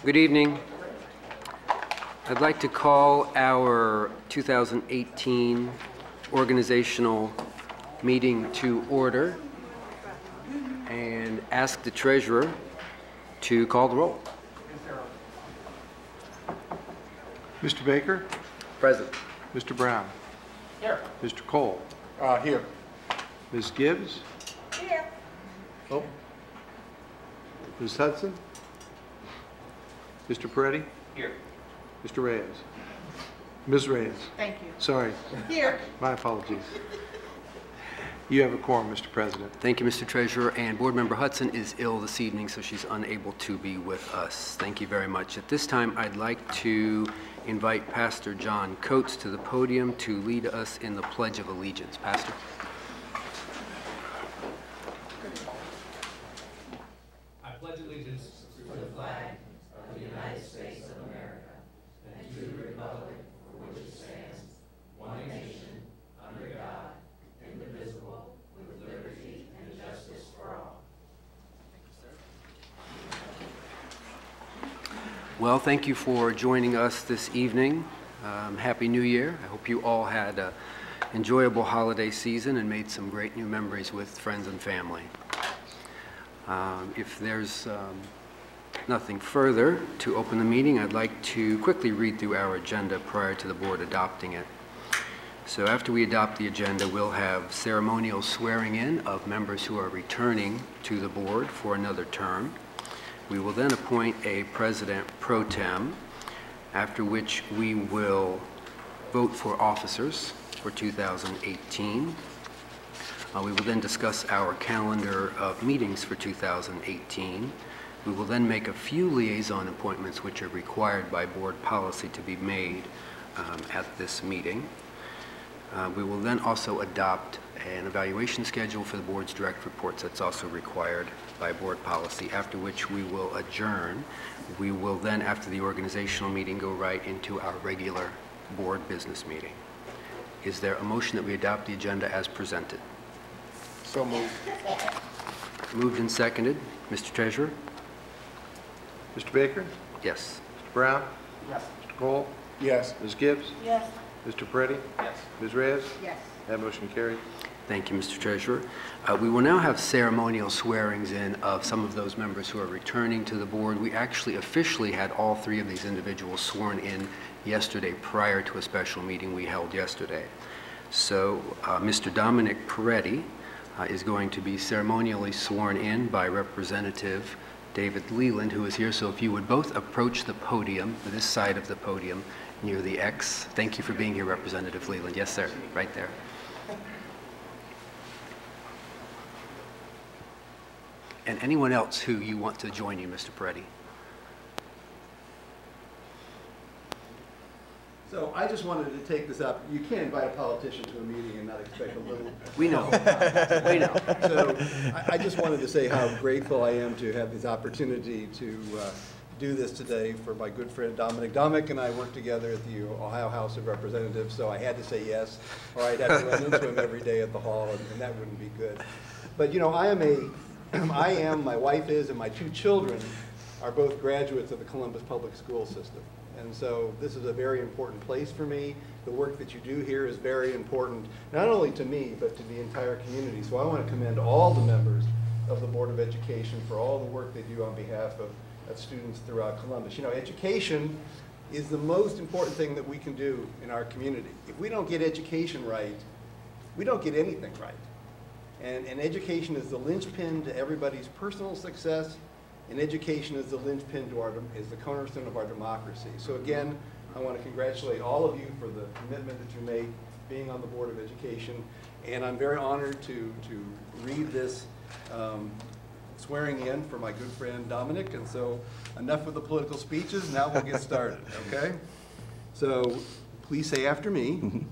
Good evening. I'd like to call our 2018 organizational meeting to order and ask the treasurer to call the roll. Mr. Baker? Present. Mr. Brown? Here. Mr. Cole? Here. Ms. Gibbs? Here. Oh. Ms. Hudson? Mr. Peretti? Here. Mr. Reyes? Ms. Reyes? Thank you. Sorry, Here. my apologies. You have a quorum, Mr. President. Thank you, Mr. Treasurer. And Board Member Hudson is ill this evening, so she's unable to be with us. Thank you very much. At this time, I'd like to invite Pastor John Coates to the podium to lead us in the Pledge of Allegiance. Pastor. I pledge allegiance to the flag of the United States of America and to the republic for which it stands, one nation, under God, indivisible, with liberty and justice for all. Well, thank you for joining us this evening. Happy New Year. I hope you all had an enjoyable holiday season and made some great new memories with friends and family. If there's nothing further to open the meeting, I'd like to quickly read through our agenda prior to the board adopting it. So after we adopt the agenda, we'll have ceremonial swearing in of members who are returning to the board for another term. We will then appoint a president pro tem, after which we will vote for officers for 2018. We will then discuss our calendar of meetings for 2018. We will then make a few liaison appointments which are required by board policy to be made at this meeting. We will then also adopt an evaluation schedule for the board's direct reports that's also required by board policy, after which we will adjourn. We will then, after the organizational meeting, go right into our regular board business meeting. Is there a motion that we adopt the agenda as presented? So moved. Moved and seconded. Mr. Treasurer? Mr. Baker? Yes. Mr. Brown? Yes. Mr. Cole? Yes. Ms. Gibbs? Yes. Mr. Peretti? Yes. Ms. Reyes? Yes. That motion carried. Thank you, Mr. Treasurer. We will now have ceremonial swearings in of some of those members who are returning to the board. We actually officially had all three of these individuals sworn in yesterday prior to a special meeting we held yesterday. So Mr. Dominic Peretti is going to be ceremonially sworn in by Representative David Leland, who is here. So if you would both approach the podium, this side of the podium, near the X. Thank you for being here, Representative Leland. Yes, sir, right there. And anyone else who you want to join you, Mr. Peretti. So I just wanted to take this up. You can't invite a politician to a meeting and not expect a little. We know. We know. So I just wanted to say how grateful I am to have this opportunity to do this today for my good friend Dominic. Dominic and I work together at the Ohio House of Representatives, so I had to say yes, or I'd have to run into him every day at the hall, and that wouldn't be good. But you know, my wife is, and my two children are both graduates of the Columbus Public School System. And so this is a very important place for me. The work that you do here is very important, not only to me, but to the entire community. So I want to commend all the members of the Board of Education for all the work they do on behalf of students throughout Columbus. You know, education is the most important thing that we can do in our community. If we don't get education right, we don't get anything right. And education is the linchpin to everybody's personal success, and education is the linchpin to is the cornerstone of our democracy. So again, I want to congratulate all of you for the commitment that you made being on the Board of Education, and I'm very honored to read this swearing in for my good friend Dominic. And so enough of the political speeches, now we'll get started, okay? So please say after me.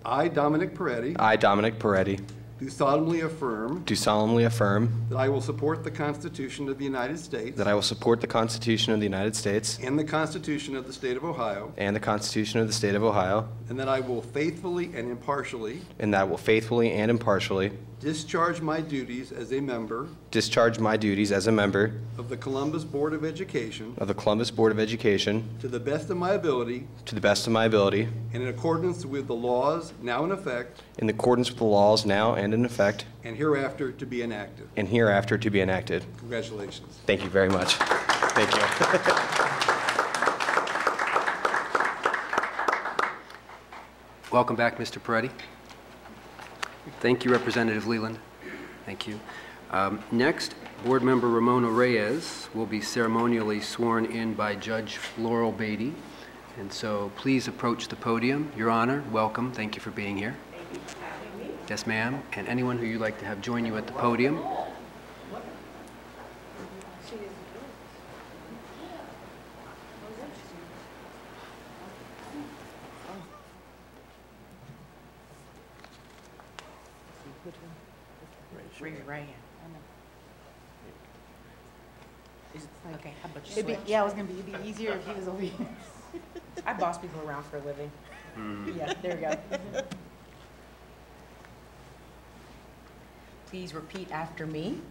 I, Dominic Peretti. I, Dominic Peretti. Do solemnly affirm. Do solemnly affirm. That I will support the Constitution of the United States. That I will support the Constitution of the United States. And the Constitution of the State of Ohio. And the Constitution of the State of Ohio. And that I will faithfully and impartially. And that I will faithfully and impartially. Discharge my duties as a member. discharge my duties as a member of the Columbus Board of Education of the Columbus Board of Education to the best of my ability to the best of my ability, and in accordance with the laws now in effect in accordance with the laws now and in effect, and hereafter to be enacted. and hereafter to be enacted. Congratulations. Thank you very much. Thank you. Welcome back, Mr. Peretti. Thank you, Representative Leland. Thank you. Next, Board Member Ramona Reyes will be ceremonially sworn in by Judge Laurel Beatty. And so please approach the podium. Your Honor, welcome. Thank you for being here. Thank you for having me. Yes, ma'am. And anyone who you'd like to have join you at the podium. Raise your right hand. Okay, how about you It'd be, switch? yeah, it was gonna be, it'd be easier if he was over here. I boss people around for a living. Yeah, there we go. Please repeat after me.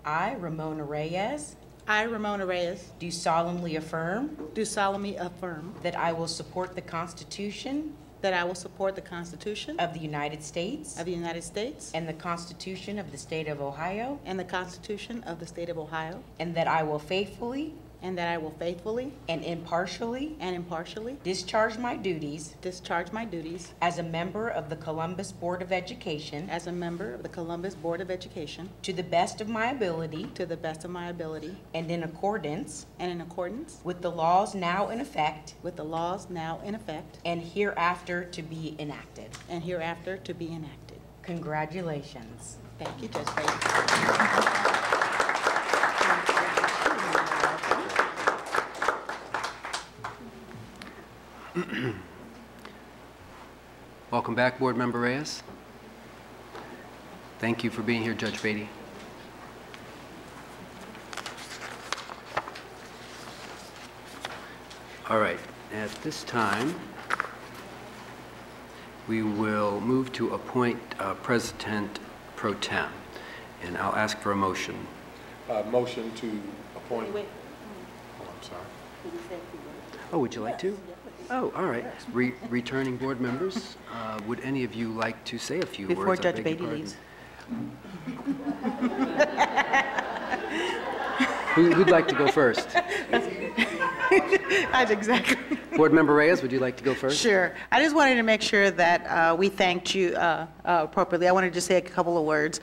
I, Ramona Reyes, I, Ramona Reyes, do solemnly affirm do solemnly affirm that I will support the Constitution that I will support the Constitution of the United States of the United States and the Constitution of the State of Ohio, and the Constitution of the State of Ohio, and that I will faithfully and that I will faithfully and impartially and impartially discharge my duties discharge my duties as a member of the Columbus Board of Education as a member of the Columbus Board of Education to the best of my ability to the best of my ability and in accordance and in accordance with the laws now in effect with the laws now in effect and hereafter to be enacted. and hereafter to be enacted. Congratulations. Thank you, Judge Beatty. Welcome back, Board Member Reyes. Thank you for being here, Judge Beatty. All right, at this time, we will move to appoint President Pro Tem, and I'll ask for a motion. Motion to appoint. Wait, Oh, I'm sorry. Oh, would you like to? Oh, all right. Returning board members, would any of you like to say a few words? Before I Judge beg your Beatty pardon. leaves. Who'd like to go first? That's exactly. Board Member Reyes, would you like to go first? Sure. I just wanted to make sure that we thanked you appropriately. I wanted to say a couple of words.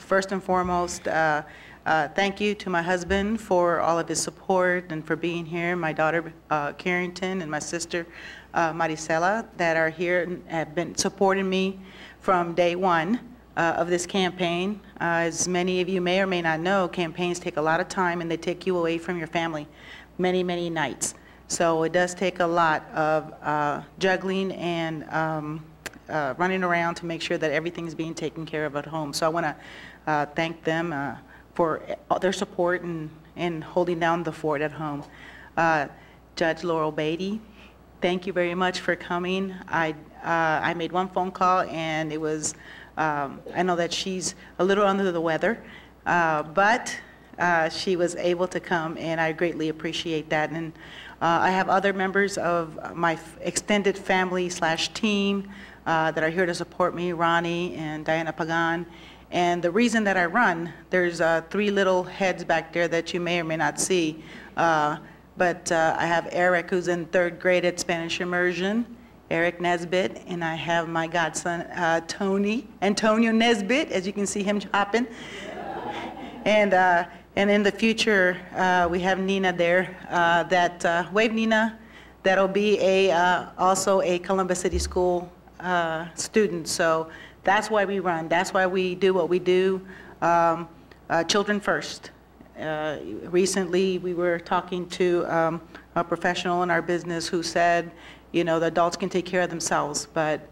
First and foremost, thank you to my husband for all of his support and for being here, my daughter Carrington and my sister Maricela that are here and have been supporting me from day one of this campaign. As many of you may or may not know, campaigns take a lot of time and they take you away from your family many, many nights. So it does take a lot of juggling and running around to make sure that everything's being taken care of at home. So I want to thank them for their support and holding down the fort at home. Judge Laurel Beatty, thank you very much for coming. I made one phone call and it was, I know that she's a little under the weather, but she was able to come and I greatly appreciate that. And I have other members of my extended family / team that are here to support me, Ronnie and Diana Pagan. And the reason that I run, there's 3 little heads back there that you may or may not see. But I have Eric, who's in 3rd grade at Spanish Immersion, Eric Nesbitt, and I have my godson, Antonio Nesbitt, as you can see him hopping. And in the future, we have Nina there, wave Nina, that'll be also a Columbus City School student. So that's why we run. That's why we do what we do. Children first. Recently, we were talking to a professional in our business who said, you know, the adults can take care of themselves, but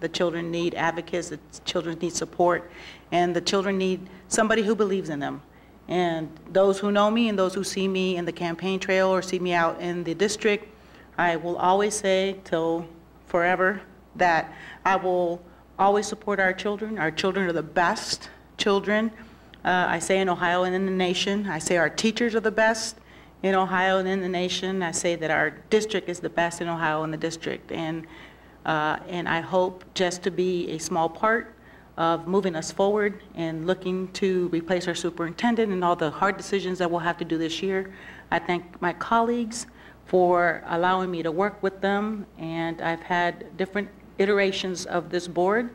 the children need advocates, the children need support, and the children need somebody who believes in them. And those who know me and those who see me in the campaign trail or see me out in the district, I will always say till forever that I will always support our children. Our children are the best children. I say in Ohio and in the nation. I say our teachers are the best in Ohio and in the nation. I say that our district is the best in Ohio and the district. And I hope just to be a small part of moving us forward and looking to replace our superintendent and all the hard decisions that we'll have to do this year. I thank my colleagues for allowing me to work with them, and I've had different iterations of this board,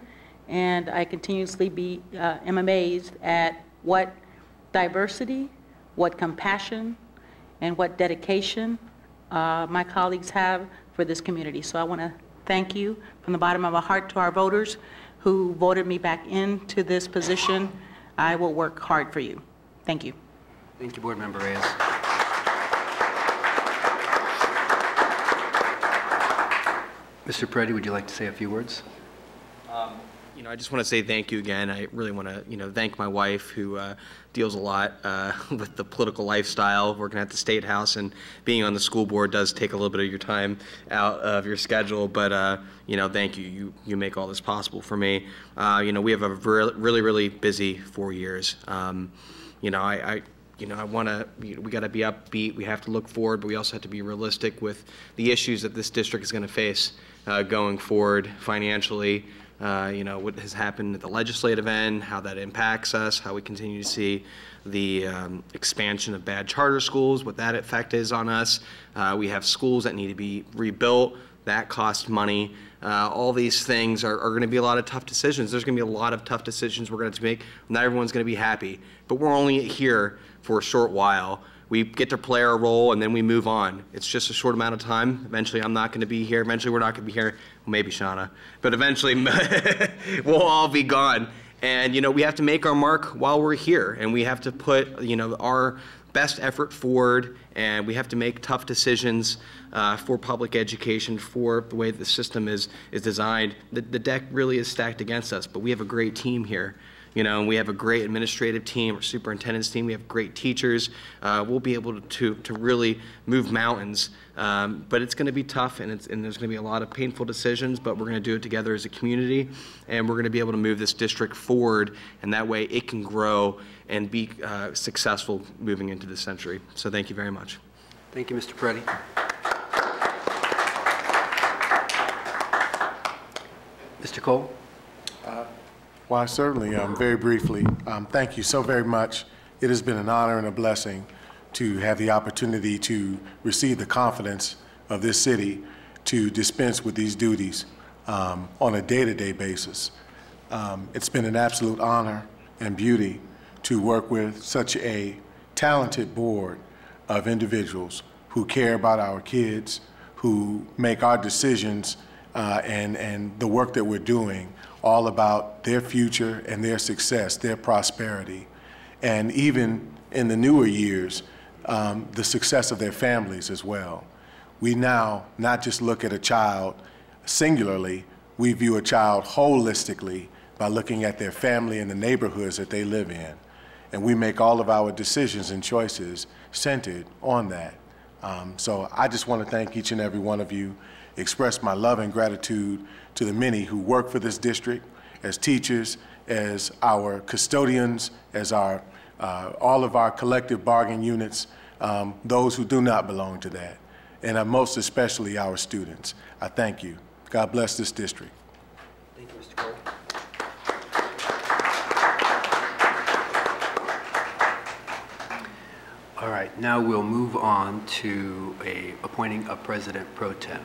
and I continuously am amazed at what diversity, what compassion, and what dedication my colleagues have for this community. So I want to thank you from the bottom of my heart to our voters who voted me back into this position. I will work hard for you. Thank you. Thank you, Board Member Reyes. Mr. Peretti, would you like to say a few words? I just want to say thank you again. I really want to, thank my wife who deals a lot with the political lifestyle, working at the State House, and being on the school board does take a little bit of your time out of your schedule. But thank you. You make all this possible for me. We have a really busy 4 years. I want to, we got to be upbeat. We have to look forward, but we also have to be realistic with the issues that this district is going to face going forward financially. What has happened at the legislative end, how that impacts us, how we continue to see the expansion of bad charter schools, what that effect is on us. We have schools that need to be rebuilt. That costs money. All these things are going to be a lot of tough decisions. There's going to be a lot of tough decisions we're going to have to make. Not everyone's going to be happy, but we're only here for a short while. We get to play our role and then we move on. It's just a short amount of time. Eventually I'm not going to be here. Eventually we're not going to be here. Well, maybe Shauna, but eventually we'll all be gone. And we have to make our mark while we're here, and we have to put our best effort forward, and we have to make tough decisions for public education, for the way the system is designed. The deck really is stacked against us, but we have a great team here. And we have a great administrative team, our superintendent's team. We have great teachers. We'll be able to really move mountains. But it's going to be tough, and there's going to be a lot of painful decisions, but we're going to do it together as a community, and we're going to be able to move this district forward, and that way it can grow and be successful moving into this century. So thank you very much. Thank you, Mr. Peretti. Mr. Cole? Well, certainly, very briefly, thank you so very much. It has been an honor and a blessing to have the opportunity to receive the confidence of this city to dispense with these duties on a day-to-day basis. It's been an absolute honor and beauty to work with such a talented board of individuals who care about our kids, who make our decisions and the work that we're doing all about their future and their success, their prosperity, and even in the newer years, the success of their families as well. We now not just look at a child singularly, we view a child holistically by looking at their family and the neighborhoods that they live in. And we make all of our decisions and choices centered on that. So I just want to thank each and every one of you, express my love and gratitude to the many who work for this district as teachers, as our custodians, as our all of our collective bargaining units, those who do not belong to that, and most especially our students. I thank you. God bless this district. Thank you, Mr. Cole. All right, now we'll move on to appointing a president pro tem.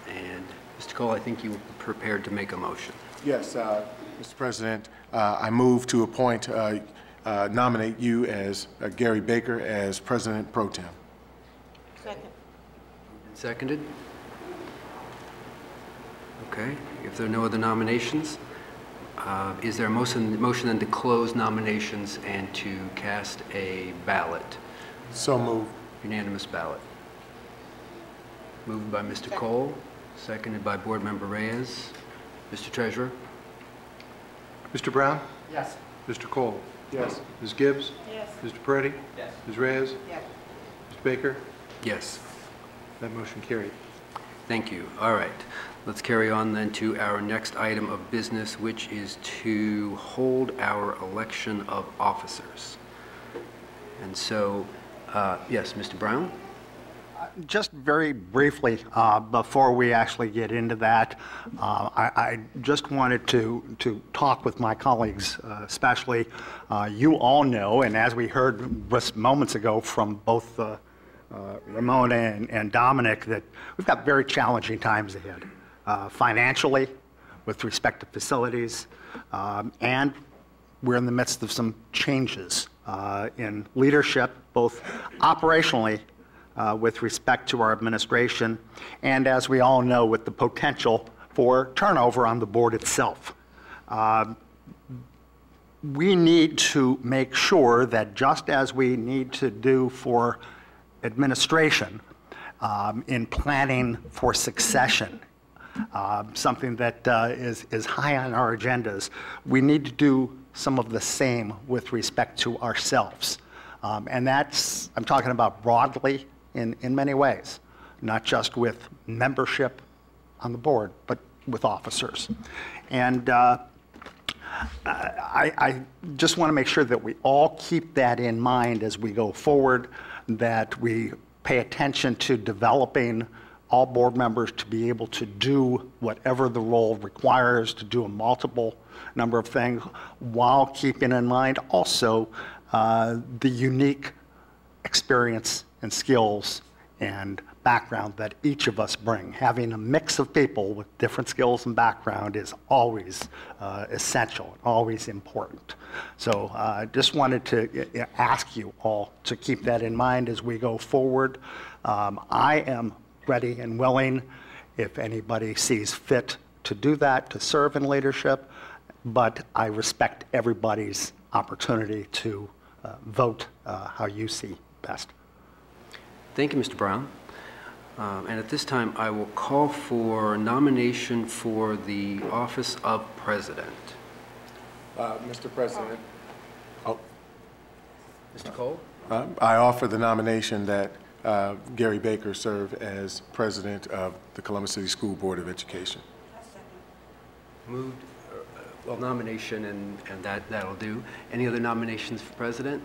And Mr. Cole, I think you were prepared to make a motion. Yes, Mr. President, I move to appoint, nominate you as Gary Baker as President Pro Tem. Second. Seconded? Okay, if there are no other nominations, is there a motion then to close nominations and to cast a ballot? So moved. Unanimous ballot. Moved by Mr. Cole, seconded by Board Member Reyes. Mr. Treasurer? Mr. Brown? Yes. Mr. Cole? Yes. Ms. Gibbs? Yes. Mr. Peretti? Yes. Ms. Reyes? Yes. Mr. Baker? Yes. That motion carried. Thank you. All right. Let's carry on then to our next item of business, which is to hold our election of officers. And so, yes, Mr. Brown? Just very briefly, before we actually get into that, I just wanted to talk with my colleagues, especially you all know, and as we heard just moments ago from both Ramona and Dominic, that we've got very challenging times ahead, financially, with respect to facilities, and we're in the midst of some changes in leadership, both operationally with respect to our administration, and as we all know, with the potential for turnover on the board itself. We need to make sure that just as we need to do for administration in planning for succession, something that is high on our agendas, we need to do some of the same with respect to ourselves. And that's, I'm talking about broadly in many ways, not just with membership on the board, but with officers. And I just want to make sure that we all keep that in mind as we go forward, that we pay attention to developing all board members to be able to do whatever the role requires, to do a multiple number of things, while keeping in mind also the unique experience and skills and background that each of us bring. Having a mix of people with different skills and background is always essential, always important. So I just wanted to ask you all to keep that in mind as we go forward. I am ready and willing, if anybody sees fit to do that, to serve in leadership, but I respect everybody's opportunity to vote how you see best. Thank you, Mr. Brown. And at this time, I will call for nomination for the office of president. Mr. President. Oh. Mr. Cole? I offer the nomination that Gary Baker serve as president of the Columbus City School Board of Education. Moved, well, nomination and that'll do. Any other nominations for president?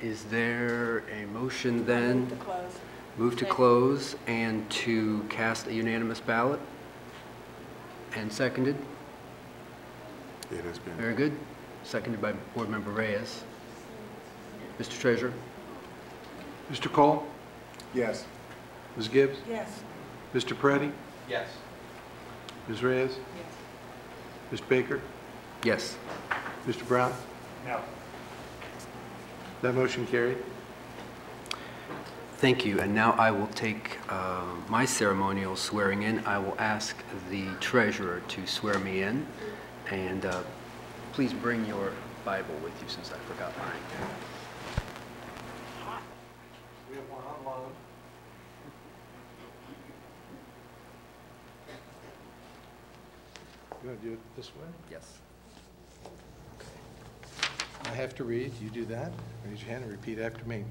Is there a motion then? Move to close. Move to close and to cast a unanimous ballot? And seconded? It has been. Very good. Seconded by Board Member Reyes. Mr. Treasurer? Mr. Cole? Yes. Ms. Gibbs? Yes. Mr. Peretti? Yes. Ms. Reyes? Yes. Mr. Baker? Yes. Mr. Brown? No. That motion carried. Thank you. And now I will take my ceremonial swearing in. I will ask the treasurer to swear me in. And please bring your Bible with you since I forgot mine. We have one on loan. You want to do it this way? Yes. I have to read. You do that. Raise your hand and repeat after me.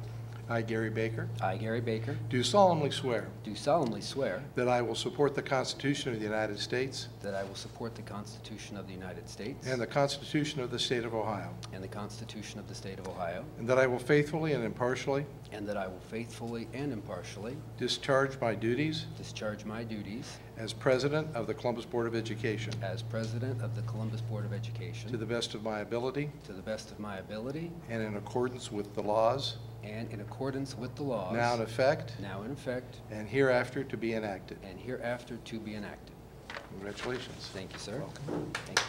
I, Gary Baker, I, Gary Baker, do solemnly swear do solemnly swear that I will support the Constitution of the United States that I will support the Constitution of the United States and the Constitution of the State of Ohio, and the Constitution of the State of Ohio, and that I will faithfully and impartially and that I will faithfully and impartially discharge my duties discharge my duties as President of the Columbus Board of Education as President of the Columbus Board of Education to the best of my ability to the best of my ability and in accordance with the laws and in accordance with the laws now in effect now in effect and hereafter to be enacted. and hereafter to be enacted. Congratulations. Thank you, sir. Welcome. Thank you.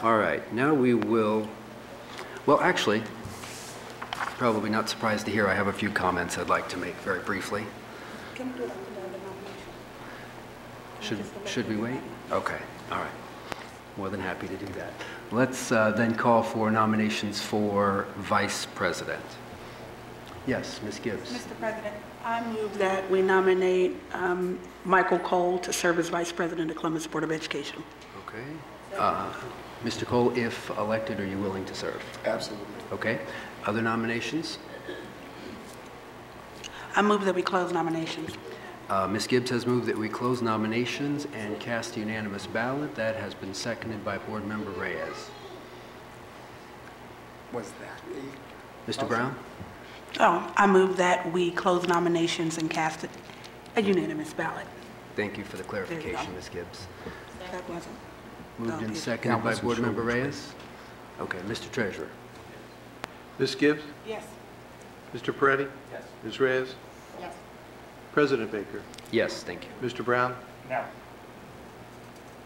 All right, now we will, well, actually, probably not surprised to hear I have a few comments I'd like to make very briefly. Can we do it after the nomination? Should we wait? Okay, all right. More than happy to do that. Let's then call for nominations for Vice President. Yes, Ms. Gibbs. Mr. President, I move that we nominate Michael Cole to serve as Vice President of Columbus Board of Education. Okay. Mr. Cole, if elected, are you willing to serve? Absolutely. Okay. Other nominations? I move that we close nominations. Ms. Gibbs has moved that we close nominations and cast a unanimous ballot. That has been seconded by Board Member Reyes. Was that Mr. Brown? Oh, I move that we close nominations and cast a unanimous ballot. Thank you for the There you clarification, go. Ms. Gibbs. That wasn't. Moved and it- seconded by Board Member Reyes. Okay, Mr. Treasurer. Ms. Gibbs? Yes. Mr. Peretti? Yes. Ms. Reyes? Yes. President Baker? Yes, thank you. Mr. Brown? No.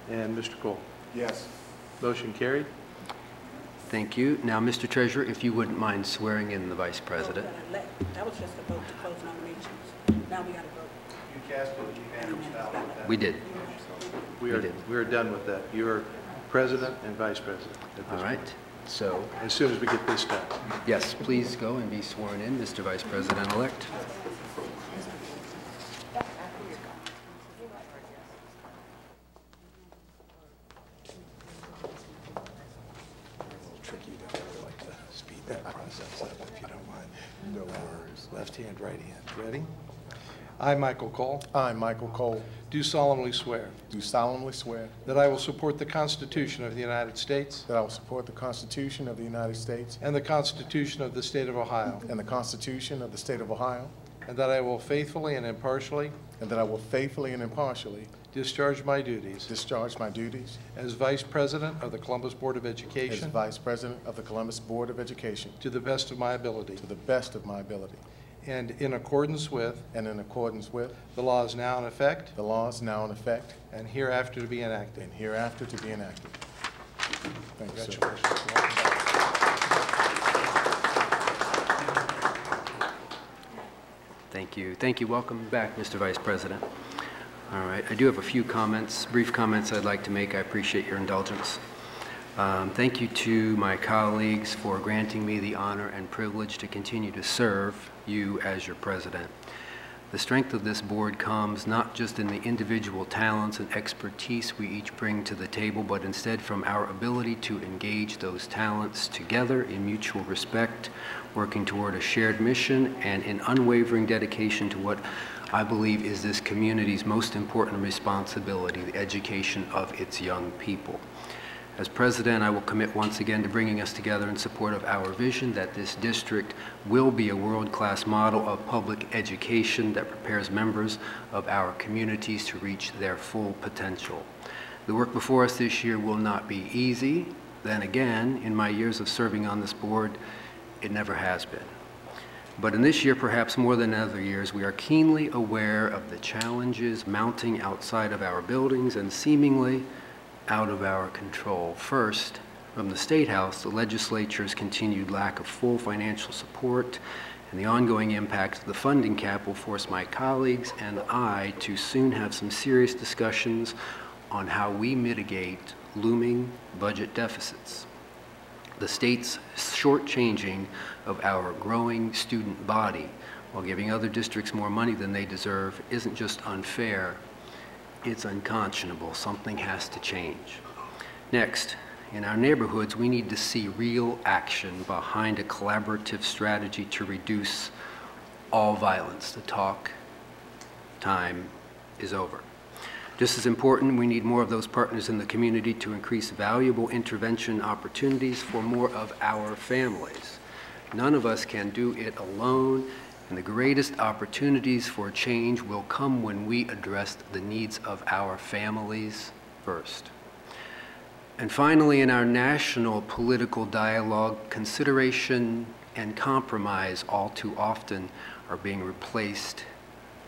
And Mr. Cole? Yes. Motion carried. Thank you. Now, Mr. Treasurer, if you wouldn't mind swearing in the Vice President. That was just a vote to close nominations. Now we got to vote. You cast a unanimous ballot. We did. We We did. are done with that. You are President and Vice President at this All point. right. So, As soon as we get this done. yes, please go and be sworn in, Mr. Vice President-elect. Tricky to like to speed that process up, if you don't mind. No worries. Left hand, right hand. Ready? I, Michael Cole, I, Michael Cole, do solemnly swear do solemnly swear that I will support the Constitution of the United States that I will support the Constitution of the United States and the Constitution of the State of Ohio, and the Constitution of the State of Ohio, and that I will faithfully and impartially and that I will faithfully and impartially discharge my duties discharge my duties as Vice President of the Columbus Board of as Education Vice President of the Columbus Board of Education to the best of my ability, to the best of my ability, and in accordance with and in accordance with the laws now in effect the laws now in effect and hereafter to be enacted. and hereafter to be enacted. Thank you, sir. Congratulations. Thank you. Thank you. Welcome back, Mr. Vice President. All right. I do have a few comments, brief comments I'd like to make. I appreciate your indulgence. Thank you to my colleagues for granting me the honor and privilege to continue to serve you as your president. The strength of this board comes not just in the individual talents and expertise we each bring to the table, but instead from our ability to engage those talents together in mutual respect, working toward a shared mission and in unwavering dedication to what I believe is this community's most important responsibility, the education of its young people. As president, I will commit once again to bringing us together in support of our vision that this district will be a world-class model of public education that prepares members of our communities to reach their full potential. The work before us this year will not be easy. Then again, in my years of serving on this board, it never has been. But in this year, perhaps more than other years, we are keenly aware of the challenges mounting outside of our buildings and seemingly out of our control. First, from the State House, the legislature's continued lack of full financial support and the ongoing impact of the funding cap will force my colleagues and I to soon have some serious discussions on how we mitigate looming budget deficits. The state's shortchanging of our growing student body while giving other districts more money than they deserve isn't just unfair, it's unconscionable. Something has to change. Next, in our neighborhoods, we need to see real action behind a collaborative strategy to reduce all violence. The talk time is over. Just as important, we need more of those partners in the community to increase valuable intervention opportunities for more of our families. None of us can do it alone, and the greatest opportunities for change will come when we address the needs of our families first. And finally, in our national political dialogue, consideration and compromise all too often are being replaced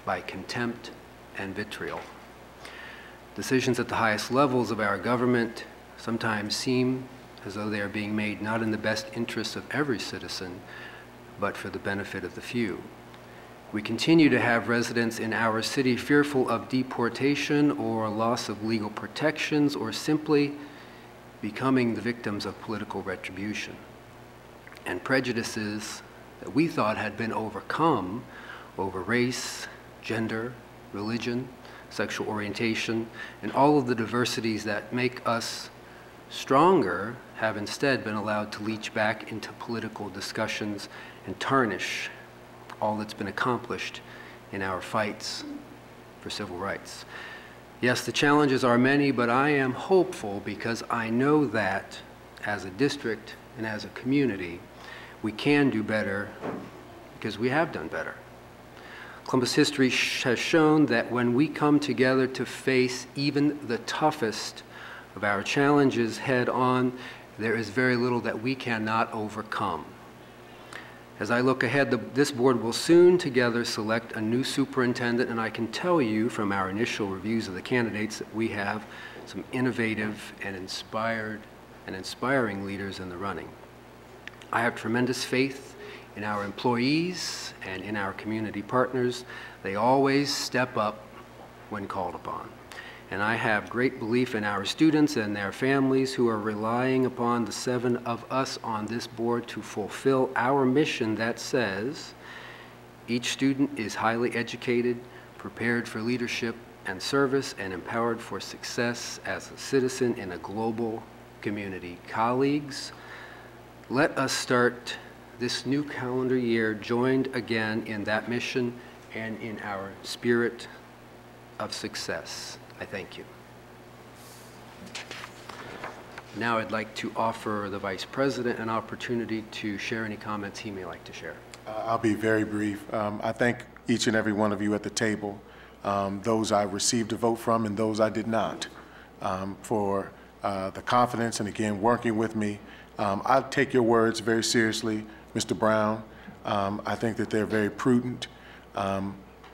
by contempt and vitriol. Decisions at the highest levels of our government sometimes seem as though they are being made not in the best interests of every citizen, but for the benefit of the few. We continue to have residents in our city fearful of deportation or loss of legal protections or simply becoming the victims of political retribution. And prejudices that we thought had been overcome over race, gender, religion, sexual orientation, and all of the diversities that make us stronger have instead been allowed to leach back into political discussions and tarnish all that's been accomplished in our fights for civil rights. Yes, the challenges are many, but I am hopeful because I know that as a district and as a community, we can do better because we have done better. Columbus history has shown that when we come together to face even the toughest of our challenges head on, there is very little that we cannot overcome. As I look ahead, this board will soon together select a new superintendent, and I can tell you from our initial reviews of the candidates that we have some innovative and inspiring leaders in the running. I have tremendous faith in our employees and in our community partners. They always step up when called upon. And I have great belief in our students and their families who are relying upon the 7 of us on this board to fulfill our mission that says each student is highly educated, prepared for leadership and service, and empowered for success as a citizen in a global community. Colleagues, let us start this new calendar year joined again in that mission and in our spirit of success. I thank you. Now I'd like to offer the Vice President an opportunity to share any comments he may like to share. I'll be very brief. I thank each and every one of you at the table, those I received a vote from and those I did not, for the confidence and, again, working with me. I take your words very seriously, Mr. Brown. I think that they're very prudent.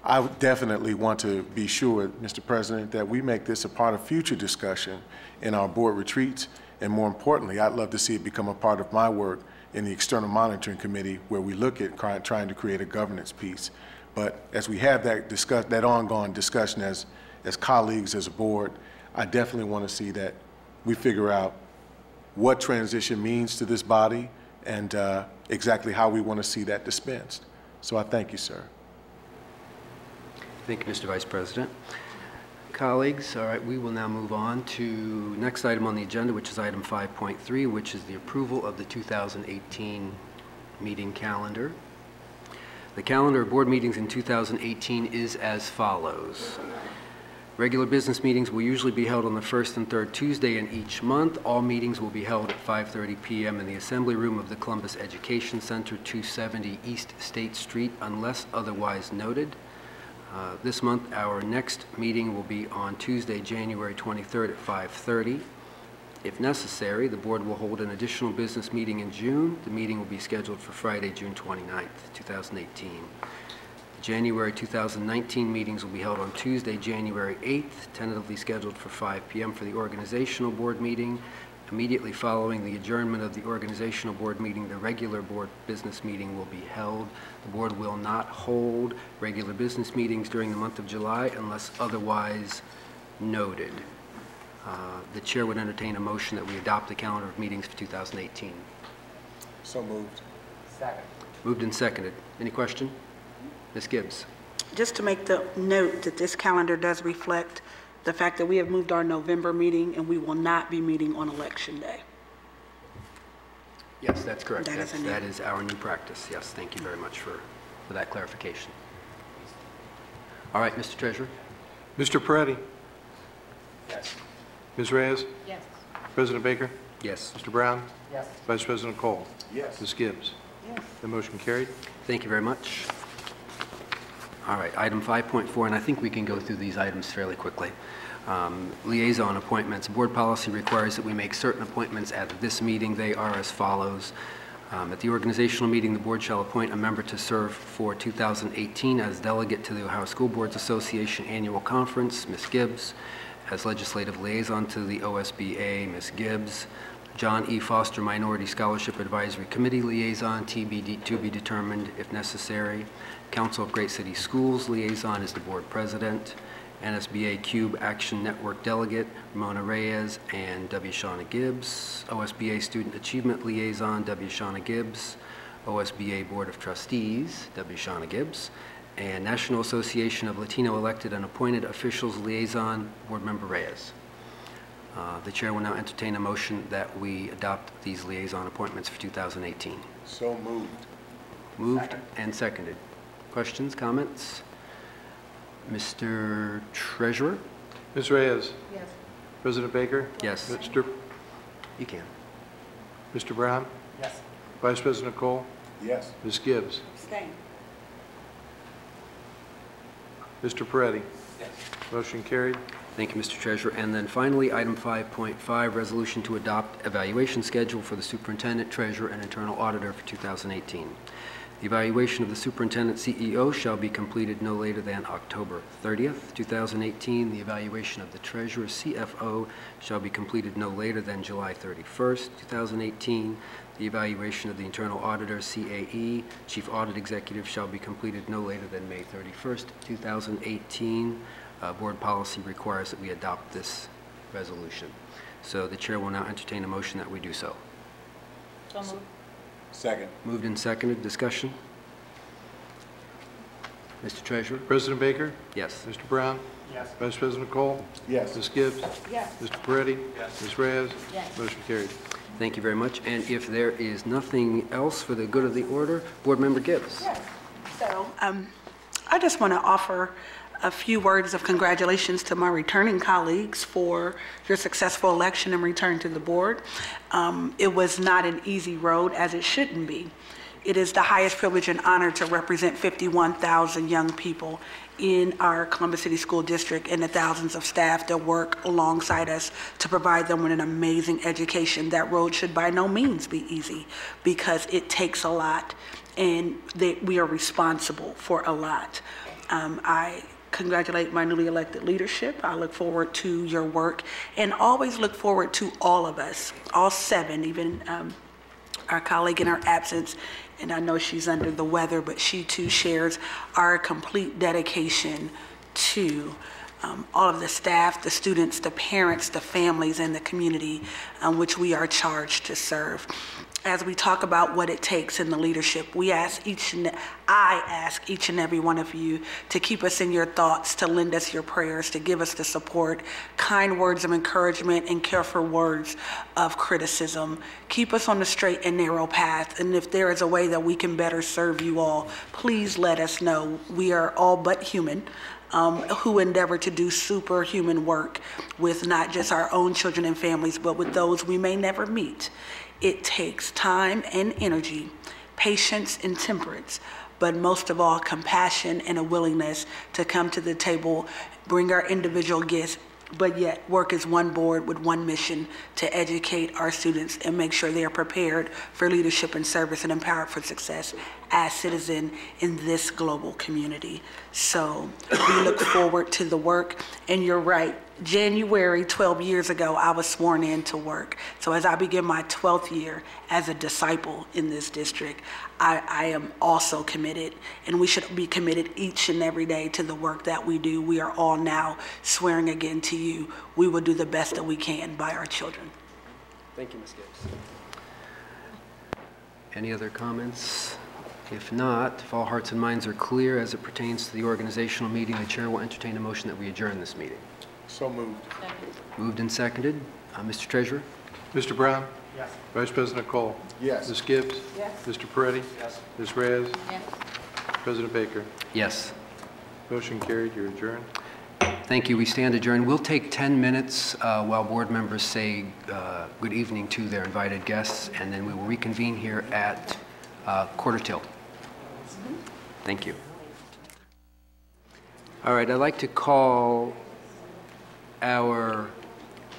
I would definitely want to be sure, Mr. President, that we make this a part of future discussion in our board retreats, and more importantly, I'd love to see it become a part of my work in the External Monitoring Committee, where we look at trying to create a governance piece. But as we have that ongoing discussion as colleagues, as a board, I definitely want to see that we figure out what transition means to this body and exactly how we want to see that dispensed. So I thank you, sir. Thank you, Mr. Vice President. Colleagues, all right, we will now move on to next item on the agenda, which is item 5.3, which is the approval of the 2018 meeting calendar. The calendar of board meetings in 2018 is as follows. Regular business meetings will usually be held on the first and third Tuesday in each month. All meetings will be held at 5:30 p.m. in the Assembly Room of the Columbus Education Center, 270 East State Street, unless otherwise noted. This month, our next meeting will be on Tuesday, January 23rd at 5:30. If necessary, the board will hold an additional business meeting in June. The meeting will be scheduled for Friday, June 29th, 2018. The January 2019 meetings will be held on Tuesday, January 8th, tentatively scheduled for 5 p.m. for the organizational board meeting. Immediately following the adjournment of the organizational board meeting, the regular board business meeting will be held. The board will not hold regular business meetings during the month of July unless otherwise noted. The chair would entertain a motion that we adopt the calendar of meetings for 2018. So moved. Second. Moved and seconded. Any question? Ms. Gibbs. Just to make the note that this calendar does reflect the fact that we have moved our November meeting and we will not be meeting on Election Day. Yes, that's correct. That is our new practice. Yes, thank you very much for that clarification. All right, Mr. Treasurer. Mr. Peretti? Yes. Ms. Reyes? Yes. President Baker? Yes. Mr. Brown? Yes. Vice President Cole? Yes. Ms. Gibbs? Yes. The motion carried. Thank you very much. All right, item 5.4, and I think we can go through these items fairly quickly. Liaison appointments. Board policy requires that we make certain appointments at this meeting. They are as follows. At the organizational meeting, the board shall appoint a member to serve for 2018 as delegate to the Ohio School Boards Association Annual Conference, Ms. Gibbs. As legislative liaison to the OSBA, Ms. Gibbs. John E. Foster Minority Scholarship Advisory Committee liaison, to be determined if necessary. Council of Great City Schools liaison is the board president. NSBA Cube Action Network delegate, Ramona Reyes and W. Shauna Gibbs. OSBA Student Achievement liaison, W. Shauna Gibbs. OSBA Board of Trustees, W. Shauna Gibbs. and National Association of Latino Elected and Appointed Officials Liaison, Board Member Reyes. The chair will now entertain a motion that we adopt these liaison appointments for 2018. So moved. Moved and seconded. Questions, comments? Mr. Treasurer? Ms. Reyes? Yes. President Baker? Yes. You can. Mr. Brown? Yes. Vice President Cole? Yes. Ms. Gibbs? Abstain. Mr. Peretti? Yes. Motion carried. Thank you, Mr. Treasurer. And then finally, item 5.5, resolution to adopt evaluation schedule for the superintendent, treasurer, and internal auditor for 2018. The evaluation of the superintendent CEO shall be completed no later than October 30th, 2018. The evaluation of the treasurer CFO shall be completed no later than July 31st, 2018. The evaluation of the internal auditor CAE, chief audit executive, shall be completed no later than May 31st, 2018. Board policy requires that we adopt this resolution. So the chair will now entertain a motion that we do so. So moved. Second. Moved and seconded. Discussion? Mr. Treasurer? President Baker? Yes. Mr. Brown? Yes. Vice President Cole? Yes. Ms. Gibbs? Yes. Mr. Peretti? Yes. Ms. Reyes? Yes. Motion carried. Thank you very much. And if there is nothing else for the good of the order, Board Member Gibbs. Yes. So, I just want to offer a few words of congratulations to my returning colleagues for your successful election and return to the board. It was not an easy road, as it shouldn't be. It is the highest privilege and honor to represent 51,000 young people in our Columbus City School District and the thousands of staff that work alongside us to provide them with an amazing education. That road should by no means be easy because it takes a lot and we are responsible for a lot. I congratulate my newly elected leadership. I look forward to your work and always look forward to all of us, all seven, even our colleague in her absence, and I know she's under the weather, but she too shares our complete dedication to all of the staff, the students, the parents, the families, and the community which we are charged to serve. As we talk about what it takes in the leadership, I ask each and every one of you to keep us in your thoughts, to lend us your prayers, to give us the support, kind words of encouragement, and careful words of criticism. Keep us on the straight and narrow path, and if there is a way that we can better serve you all, please let us know. We are all but human. Who endeavor to do superhuman work with not just our own children and families, but with those we may never meet. It takes time and energy, patience and temperance, but most of all, compassion and a willingness to come to the table, bring our individual gifts, but yet work as one board with one mission to educate our students and make sure they are prepared for leadership and service and empowered for success as citizens in this global community. So we look forward to the work, and you're right, January 12 years ago, I was sworn in to work. So as I begin my 12th year as a disciple in this district, I am also committed, and we should be committed each and every day to the work that we do. We are all now swearing again to you. We will do the best that we can by our children. Thank you, Ms. Gibbs. Any other comments? If not, if all hearts and minds are clear as it pertains to the organizational meeting, the chair will entertain a motion that we adjourn this meeting. So moved. Moved and seconded. Mr. Treasurer? Mr. Brown? Yes. Vice President Cole? Yes. Ms. Gibbs? Yes. Mr. Peretti? Yes. Ms. Reyes? Yes. President Baker? Yes. Motion carried. You're adjourned. Thank you. We stand adjourned. We'll take 10 minutes while board members say good evening to their invited guests, and then we will reconvene here at quarter till. Thank you. All right, I'd like to call our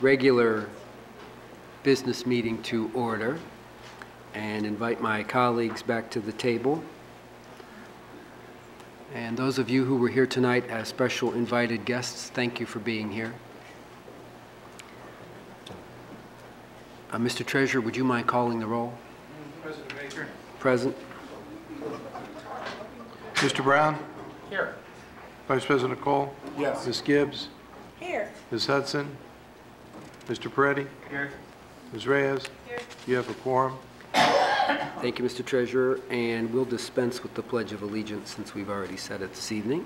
regular business meeting to order and invite my colleagues back to the table. And those of you who were here tonight as special invited guests, thank you for being here. Mr. Treasurer, would you mind calling the roll? President Baker? Present. Mr. Brown? Here. Vice President Cole? Yes. Ms. Gibbs? Here. Ms. Hudson? Mr. Peretti? Here. Ms. Reyes? Here. You have a quorum. Thank you, Mr. Treasurer, and we'll dispense with the Pledge of Allegiance since we've already said it this evening.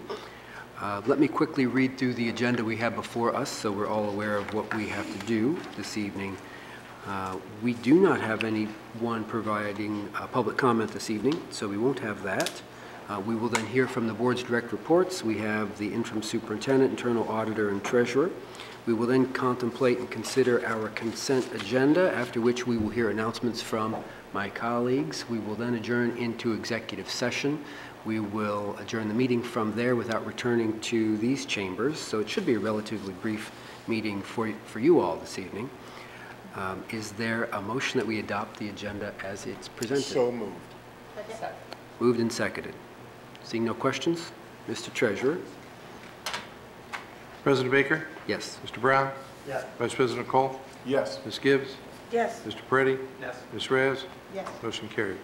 Let me quickly read through the agenda we have before us so we're all aware of what we have to do this evening. We do not have anyone providing public comment this evening, so we won't have that. We will then hear from the board's direct reports. We have the interim superintendent, internal auditor, and treasurer. We will then contemplate and consider our consent agenda, after which we will hear announcements from my colleagues. We will then adjourn into executive session. We will adjourn the meeting from there without returning to these chambers, so it should be a relatively brief meeting for you all this evening. Is there a motion that we adopt the agenda as it's presented? So moved. Moved and seconded. Seeing no questions, Mr. Treasurer? President Baker? Yes. Mr. Brown? Yes. Vice President Cole? Yes. Ms. Gibbs? Yes. Mr. Peretti? Yes. Ms. Reyes? Yes. Motion carried.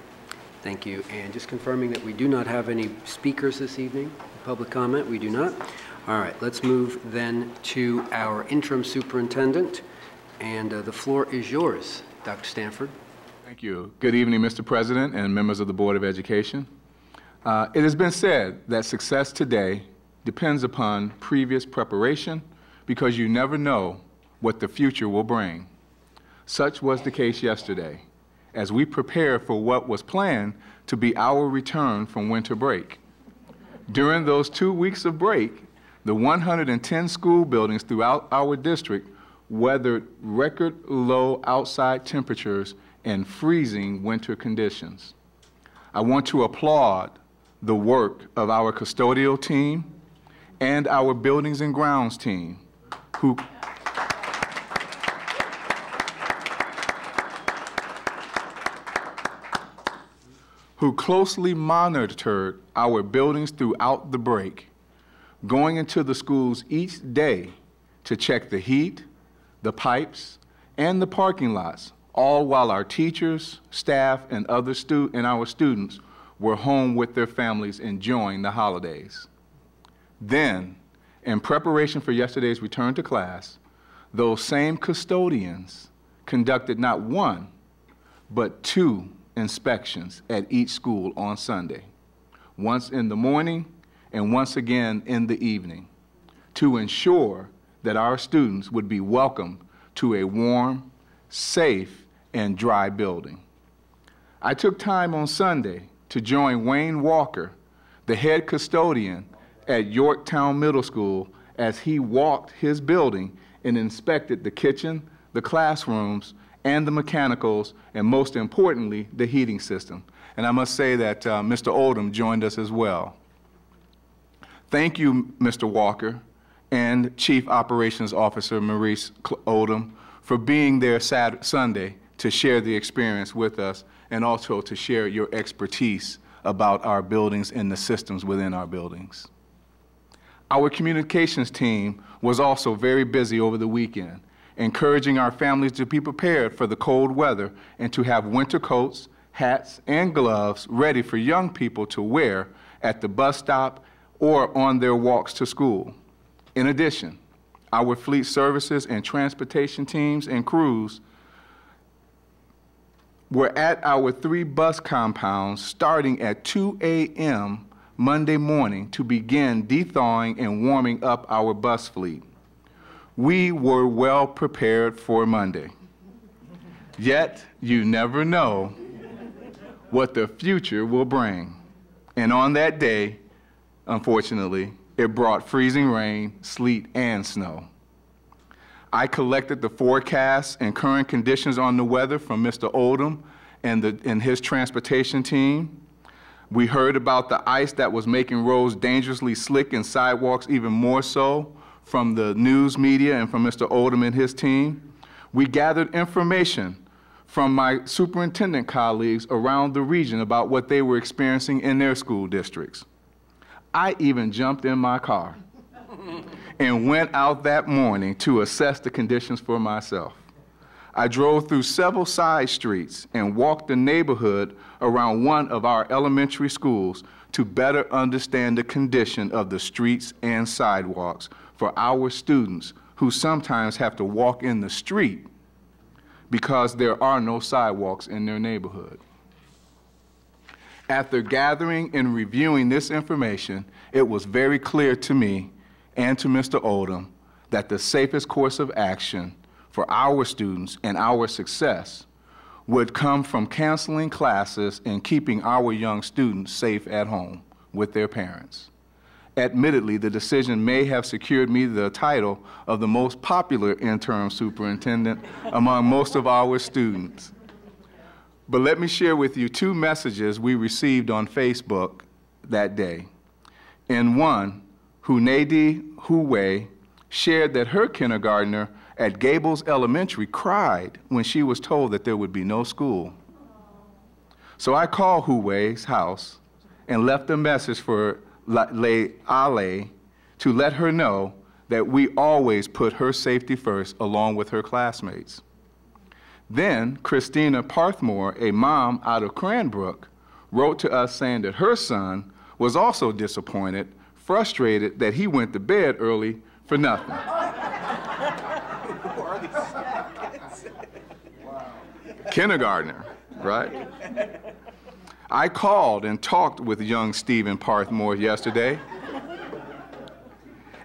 Thank you. And just confirming that we do not have any speakers this evening, public comment, we do not. All right, let's move then to our interim superintendent, and the floor is yours, Dr. Stanford. Thank you. Good evening, Mr. President and members of the Board of Education. It has been said that success today depends upon previous preparation because you never know what the future will bring. Such was the case yesterday as we prepared for what was planned to be our return from winter break. During those 2 weeks of break, the 110 school buildings throughout our district weathered record low outside temperatures and freezing winter conditions. I want to applaud the work of our custodial team and our buildings and grounds team who closely monitored our buildings throughout the break, going into the schools each day to check the heat, the pipes, and the parking lots, all while our teachers, staff, and our students were home with their families enjoying the holidays. Then, in preparation for yesterday's return to class, those same custodians conducted not one, but 2 inspections at each school on Sunday, once in the morning and once again in the evening, to ensure that our students would be welcomed to a warm, safe, and dry building. I took time on Sunday to join Wayne Walker, the head custodian at Yorktown Middle School, as he walked his building and inspected the kitchen, the classrooms, and the mechanicals, and most importantly, the heating system. And I must say that Mr. Oldham joined us as well. Thank you, Mr. Walker and Chief Operations Officer Maurice Oldham for being there Sunday to share the experience with us and also to share your expertise about our buildings and the systems within our buildings. Our communications team was also very busy over the weekend, encouraging our families to be prepared for the cold weather and to have winter coats, hats, and gloves ready for young people to wear at the bus stop or on their walks to school. In addition, our fleet services and transportation teams and crews were at our 3 bus compounds starting at 2 a.m. Monday morning to begin thawing and warming up our bus fleet. We were well prepared for Monday. Yet, you never know what the future will bring. And on that day, unfortunately, it brought freezing rain, sleet, and snow. I collected the forecasts and current conditions on the weather from Mr. Oldham and his transportation team. We heard about the ice that was making roads dangerously slick and sidewalks even more so from the news media and from Mr. Oldham and his team. We gathered information from my superintendent colleagues around the region about what they were experiencing in their school districts. I even jumped in my car and went out that morning to assess the conditions for myself. I drove through several side streets and walked the neighborhood around one of our elementary schools to better understand the condition of the streets and sidewalks for our students who sometimes have to walk in the street because there are no sidewalks in their neighborhood. After gathering and reviewing this information, it was very clear to me and to Mr. Oldham that the safest course of action for our students and our success would come from canceling classes and keeping our young students safe at home with their parents. Admittedly, the decision may have secured me the title of the most popular interim superintendent among most of our students. But let me share with you 2 messages we received on Facebook that day. In one, Hunaidi Huwe shared that her kindergartner at Gables Elementary cried when she was told that there would be no school. So I called Huwe's house and left a message for Ale to let her know that we always put her safety first along with her classmates. Then Christina Parthmore, a mom out of Cranbrook, wrote to us saying that her son was also disappointed, frustrated that he went to bed early for nothing. Kindergartner, right? I called and talked with young Stephen Parthmore yesterday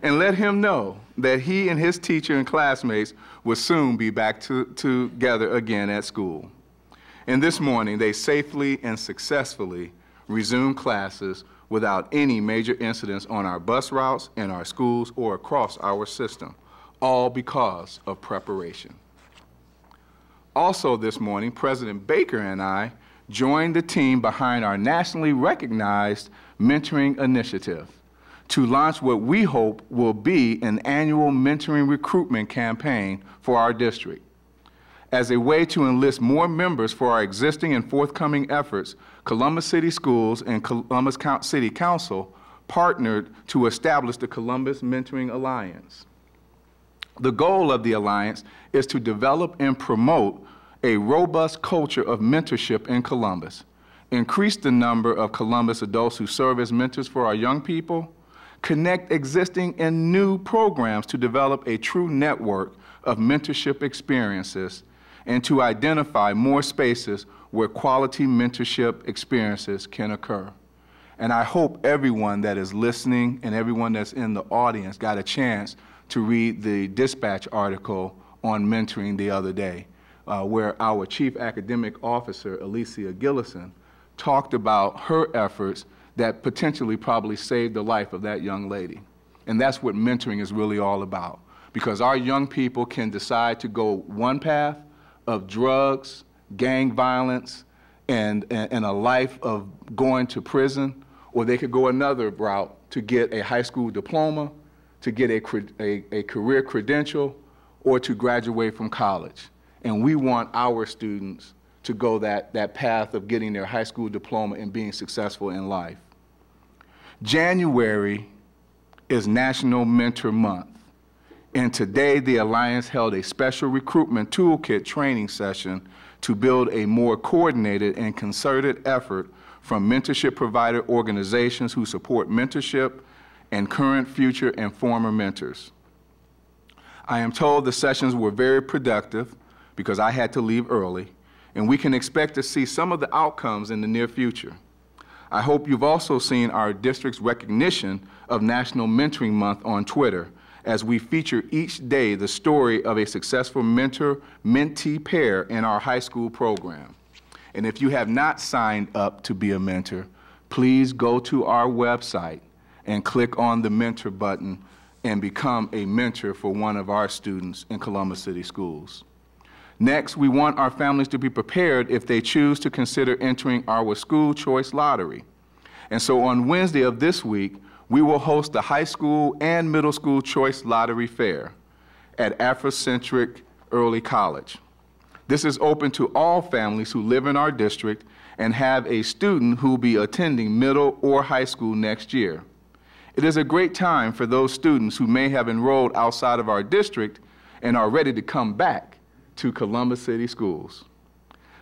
and let him know that he and his teacher and classmates would soon be back together again at school. And this morning, they safely and successfully resumed classes without any major incidents on our bus routes, in our schools, or across our system, all because of preparation. Also this morning, President Baker and I joined the team behind our nationally recognized mentoring initiative to launch what we hope will be an annual mentoring recruitment campaign for our district. As a way to enlist more members for our existing and forthcoming efforts, Columbus City Schools and Columbus City Council partnered to establish the Columbus Mentoring Alliance. The goal of the Alliance is to develop and promote a robust culture of mentorship in Columbus, increase the number of Columbus adults who serve as mentors for our young people, connect existing and new programs to develop a true network of mentorship experiences, and to identify more spaces where quality mentorship experiences can occur. And I hope everyone that is listening and everyone that's in the audience got a chance to read the Dispatch article on mentoring the other day, where our Chief Academic Officer, Alicia Gillison, talked about her efforts that potentially probably saved the life of that young lady. And that's what mentoring is really all about, because our young people can decide to go one path of drugs, gang violence, and a life of going to prison, or they could go another route to get a high school diploma, to get a career credential, or to graduate from college. And we want our students to go that path of getting their high school diploma and being successful in life. January is National Mentor Month, and today the Alliance held a special recruitment toolkit training session to build a more coordinated and concerted effort from mentorship provider organizations who support mentorship and current, future, and former mentors. I am told the sessions were very productive because I had to leave early, and we can expect to see some of the outcomes in the near future. I hope you've also seen our district's recognition of National Mentoring Month on Twitter, as we feature each day the story of a successful mentor-mentee pair in our high school program. And if you have not signed up to be a mentor, please go to our website and click on the mentor button and become a mentor for one of our students in Columbus City Schools. Next, we want our families to be prepared if they choose to consider entering our school choice lottery. And so on Wednesday of this week, we will host the high school and middle school choice lottery fair at Afrocentric Early College. This is open to all families who live in our district and have a student who will be attending middle or high school next year. It is a great time for those students who may have enrolled outside of our district and are ready to come back to Columbus City Schools.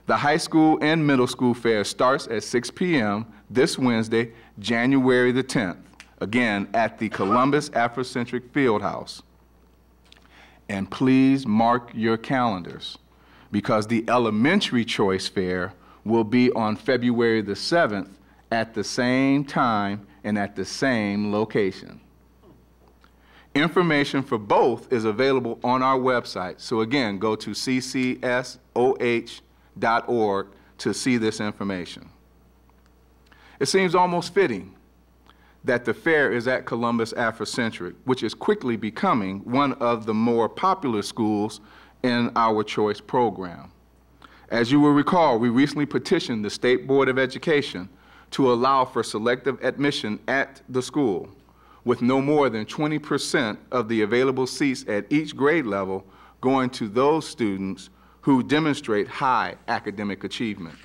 The high school and middle school fair starts at 6 p.m. this Wednesday, January the 10th, again at the Columbus Afrocentric Fieldhouse. And please mark your calendars, because the elementary choice fair will be on February the 7th at the same time and at the same location. Information for both is available on our website. So again, go to ccsoh.org to see this information. It seems almost fitting that the fair is at Columbus Afrocentric, which is quickly becoming one of the more popular schools in our choice program. As you will recall, we recently petitioned the State Board of Education to allow for selective admission at the school, with no more than 20% of the available seats at each grade level going to those students who demonstrate high academic achievement.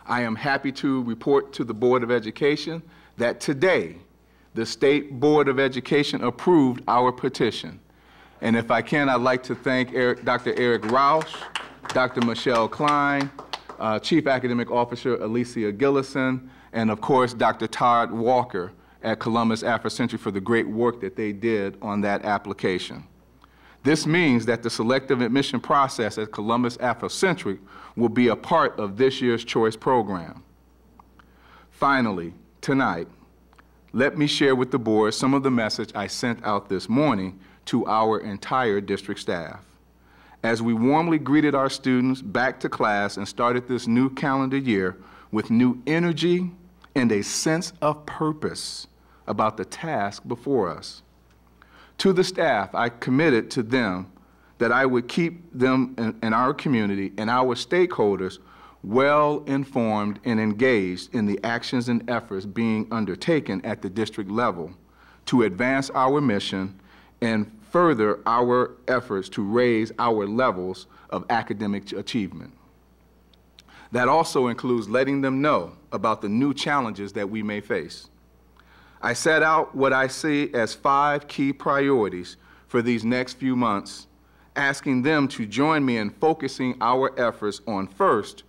I am happy to report to the Board of Education that today, the State Board of Education approved our petition. And if I can, I'd like to thank Dr. Eric Rausch, Dr. Michelle Klein, Chief Academic Officer Alicia Gillison, and of course, Dr. Todd Walker at Columbus Afrocentric for the great work that they did on that application. This means that the selective admission process at Columbus Afrocentric will be a part of this year's choice program. Finally, tonight, let me share with the board some of the message I sent out this morning to our entire district staff. As we warmly greeted our students back to class and started this new calendar year with new energy and a sense of purpose about the task before us. To the staff, I committed to them that I would keep them and our community and our stakeholders well informed and engaged in the actions and efforts being undertaken at the district level to advance our mission and further our efforts to raise our levels of academic achievement. That also includes letting them know about the new challenges that we may face. I set out what I see as 5 key priorities for these next few months, asking them to join me in focusing our efforts on first,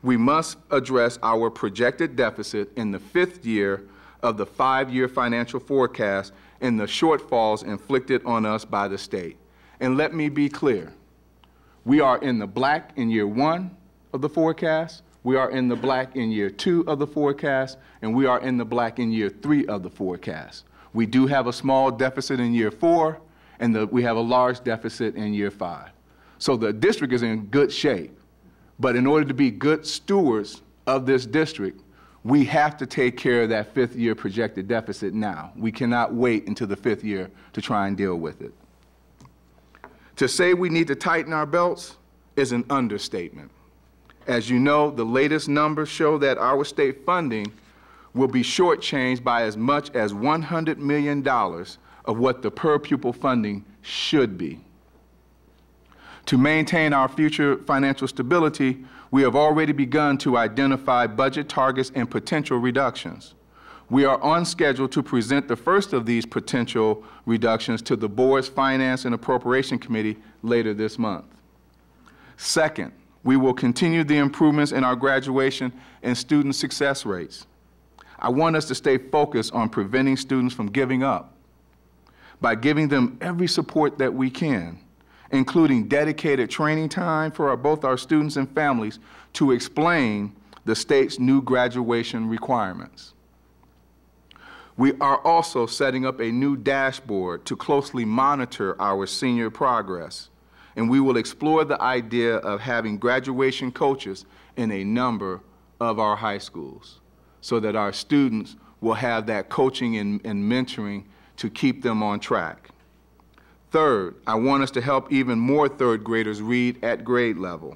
we must address our projected deficit in the 5th year of the 5-year financial forecast and the shortfalls inflicted on us by the state. And let me be clear, we are in the black in year 1 of the forecast, we are in the black in year 2 of the forecast, and we are in the black in year 3 of the forecast. We do have a small deficit in year 4, and we have a large deficit in year 5. So the district is in good shape. But in order to be good stewards of this district, we have to take care of that 5th year projected deficit now. We cannot wait until the 5th year to try and deal with it. To say we need to tighten our belts is an understatement. As you know, the latest numbers show that our state funding will be shortchanged by as much as $100 million of what the per pupil funding should be. To maintain our future financial stability, we have already begun to identify budget targets and potential reductions. We are on schedule to present the first of these potential reductions to the board's Finance and Appropriation Committee later this month. Second, we will continue the improvements in our graduation and student success rates. I want us to stay focused on preventing students from giving up by giving them every support that we can, including dedicated training time for both our students and families to explain the state's new graduation requirements. We are also setting up a new dashboard to closely monitor our senior progress, and we will explore the idea of having graduation coaches in a number of our high schools so that our students will have that coaching and mentoring to keep them on track. Third, I want us to help even more 3rd graders read at grade level.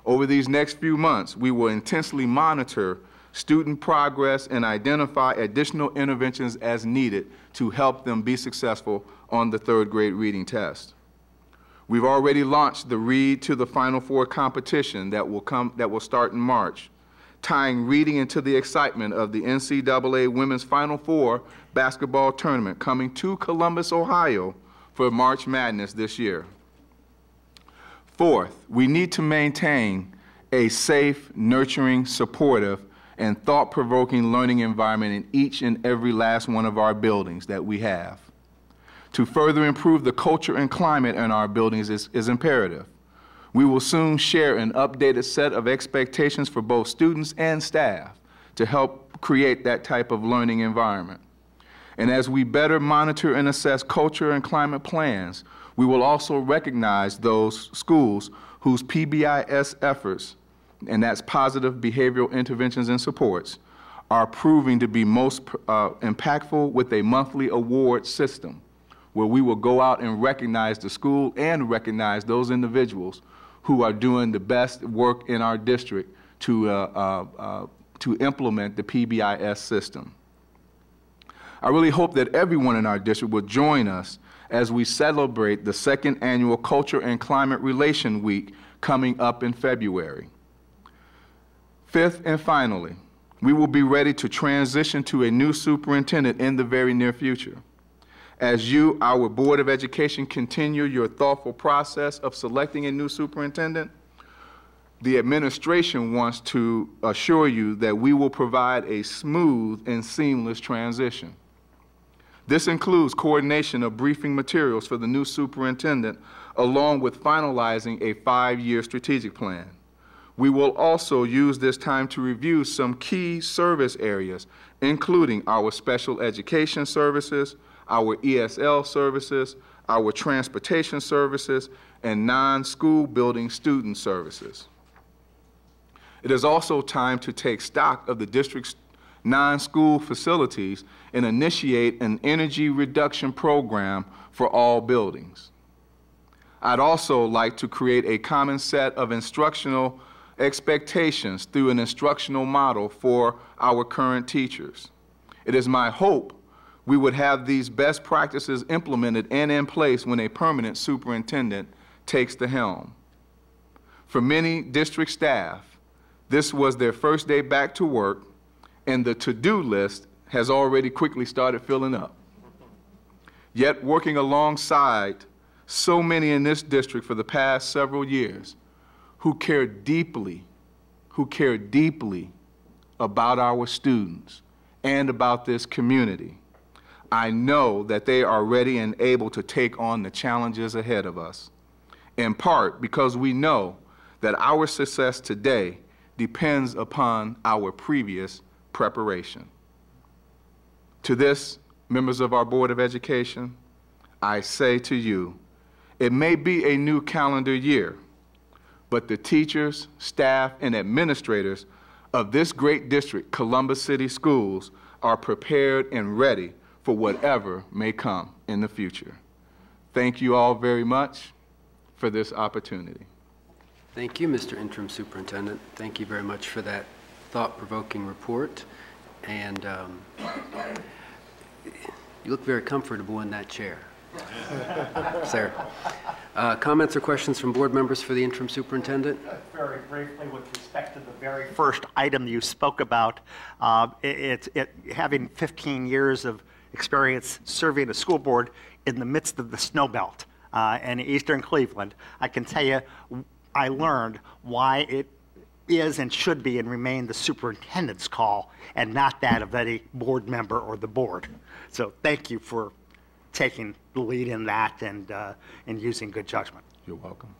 Over these next few months, we will intensely monitor student progress and identify additional interventions as needed to help them be successful on the 3rd grade reading test. We've already launched the Read to the Final Four competition that will start in March, tying reading into the excitement of the NCAA Women's Final Four basketball tournament coming to Columbus, Ohio for March Madness this year. Fourth, we need to maintain a safe, nurturing, supportive, and thought-provoking learning environment in each and every last one of our buildings that we have. To further improve the culture and climate in our buildings is imperative. We will soon share an updated set of expectations for both students and staff to help create that type of learning environment. And as we better monitor and assess culture and climate plans, we will also recognize those schools whose PBIS efforts, and that's positive behavioral interventions and supports, are proving to be most impactful with a monthly award system, where we will go out and recognize the school and recognize those individuals who are doing the best work in our district to implement the PBIS system. I really hope that everyone in our district will join us as we celebrate the second annual Culture and Climate Relation Week coming up in February. Fifth and finally, we will be ready to transition to a new superintendent in the very near future. As you, our Board of Education, continue your thoughtful process of selecting a new superintendent, the administration wants to assure you that we will provide a smooth and seamless transition. This includes coordination of briefing materials for the new superintendent, along with finalizing a 5-year strategic plan. We will also use this time to review some key service areas, including our special education services, our ESL services, our transportation services, and non-school building student services. It is also time to take stock of the district's non-school facilities and initiate an energy reduction program for all buildings. I'd also like to create a common set of instructional expectations through an instructional model for our current teachers. It is my hope we would have these best practices implemented and in place when a permanent superintendent takes the helm. For many district staff, this was their first day back to work, and the to-do list has already quickly started filling up. Yet, working alongside so many in this district for the past several years who care deeply about our students and about this community, I know that they are ready and able to take on the challenges ahead of us, in part because we know that our success today depends upon our previous preparation. To this, members of our Board of Education, I say to you, it may be a new calendar year, but the teachers, staff, and administrators of this great district, Columbus City Schools, are prepared and ready for whatever may come in the future. Thank you all very much for this opportunity. Thank you, Mr. Interim Superintendent. Thank you very much for that thought-provoking report. And you look very comfortable in that chair. Sir, comments or questions from board members for the interim superintendent? Very briefly, with respect to the very first item you spoke about, having 15 years of experience serving a school board in the midst of the snow belt in eastern Cleveland, I can tell you I learned why it is and should be and remain the superintendent's call and not that of any board member or the board. So thank you for taking the lead in that and using good judgment. You're welcome.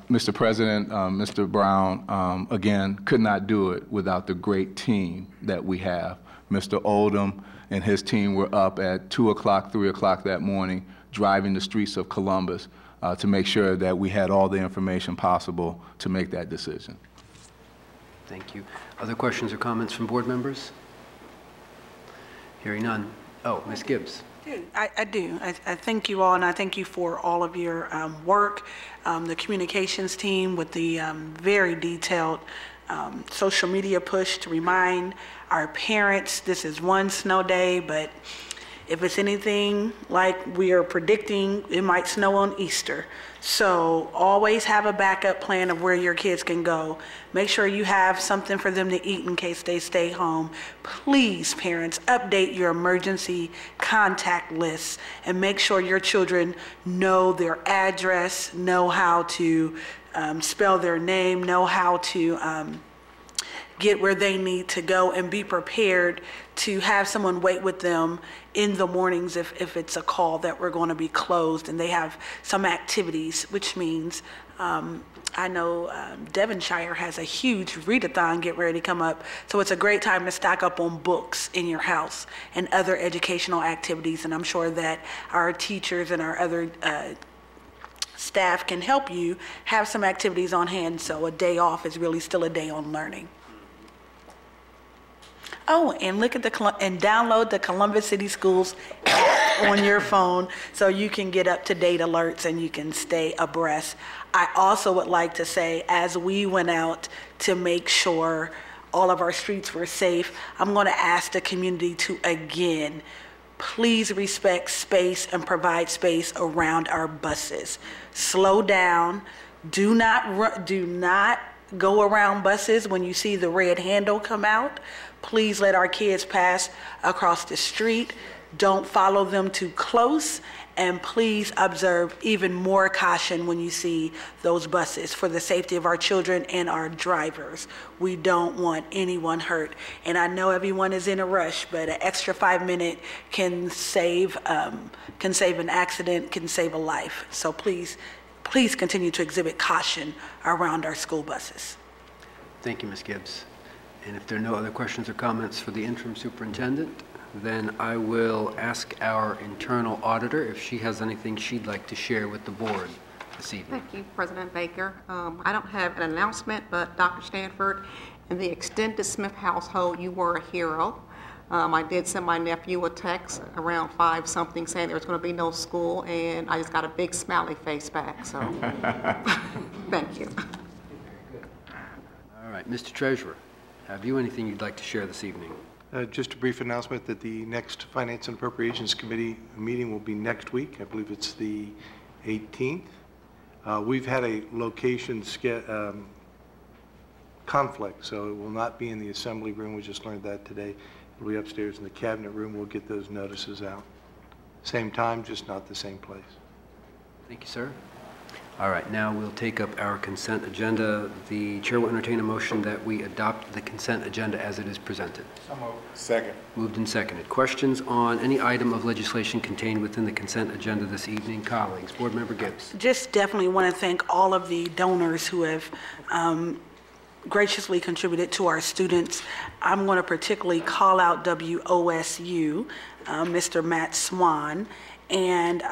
Mr. President, Mr. Brown, again, could not do it without the great team that we have. Mr. Oldham and his team were up at 2 o'clock, 3 o'clock that morning, driving the streets of Columbus to make sure that we had all the information possible to make that decision. Thank you. Other questions or comments from board members? Hearing none. Oh, Ms. Gibbs. I do. I thank you all, and I thank you for all of your work, the communications team with the very detailed social media push to remind our parents this is one snow day, but if it's anything like we are predicting, it might snow on Easter. So always have a backup plan of where your kids can go. Make sure you have something for them to eat in case they stay home. Please, parents, update your emergency contact lists and make sure your children know their address, know how to spell their name, know how to get where they need to go and be prepared to have someone wait with them in the mornings if it's a call that we're going to be closed and they have some activities, which means I know Devonshire has a huge readathon get ready to come up, so it's a great time to stock up on books in your house and other educational activities, and I'm sure that our teachers and our other staff can help you have some activities on hand, so a day off is really still a day on learning. Oh, and look at and download the Columbus City Schools app on your phone so you can get up-to-date alerts and you can stay abreast. I also would like to say, as we went out to make sure all of our streets were safe, I'm going to ask the community to, again, please respect space and provide space around our buses. Slow down. Do not go around buses when you see the red handle come out. Please let our kids pass across the street. Don't follow them too close. And please observe even more caution when you see those buses for the safety of our children and our drivers. We don't want anyone hurt. And I know everyone is in a rush, but an extra 5 minutes can save an accident, can save a life. So please continue to exhibit caution around our school buses. Thank you, Ms. Gibbs. And if there are no other questions or comments for the interim superintendent, then I will ask our internal auditor if she has anything she'd like to share with the board this evening. Thank you, President Baker. I don't have an announcement, but Dr. Stanford, in the extended Smith household, you were a hero. I did send my nephew a text around 5-something saying there was going to be no school, and I just got a big smiley face back, so thank you. All right, Mr. Treasurer, have you anything you'd like to share this evening? Just a brief announcement that the next Finance and Appropriations Committee meeting will be next week. I believe it's the 18th. We've had a location conflict, so it will not be in the assembly room. We just learned that today. It'll be upstairs in the cabinet room. We'll get those notices out. Same time, just not the same place. Thank you, sir. All right, now we'll take up our consent agenda. The chair will entertain a motion that we adopt the consent agenda as it is presented. So moved. Second. Moved and seconded. Questions on any item of legislation contained within the consent agenda this evening, colleagues? Board Member Gibbs. Just definitely want to thank all of the donors who have graciously contributed to our students. I'm going to particularly call out WOSU, Mr. Matt Swan, and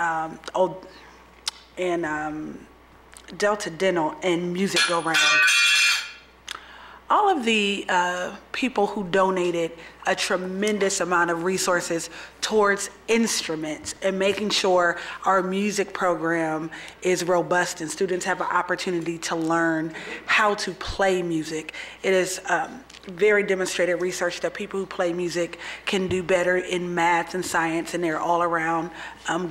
Delta Dental and Music Go Round. All of the people who donated a tremendous amount of resources towards instruments and making sure our music program is robust and students have an opportunity to learn how to play music. It is very demonstrated research that people who play music can do better in math and science, and they're all around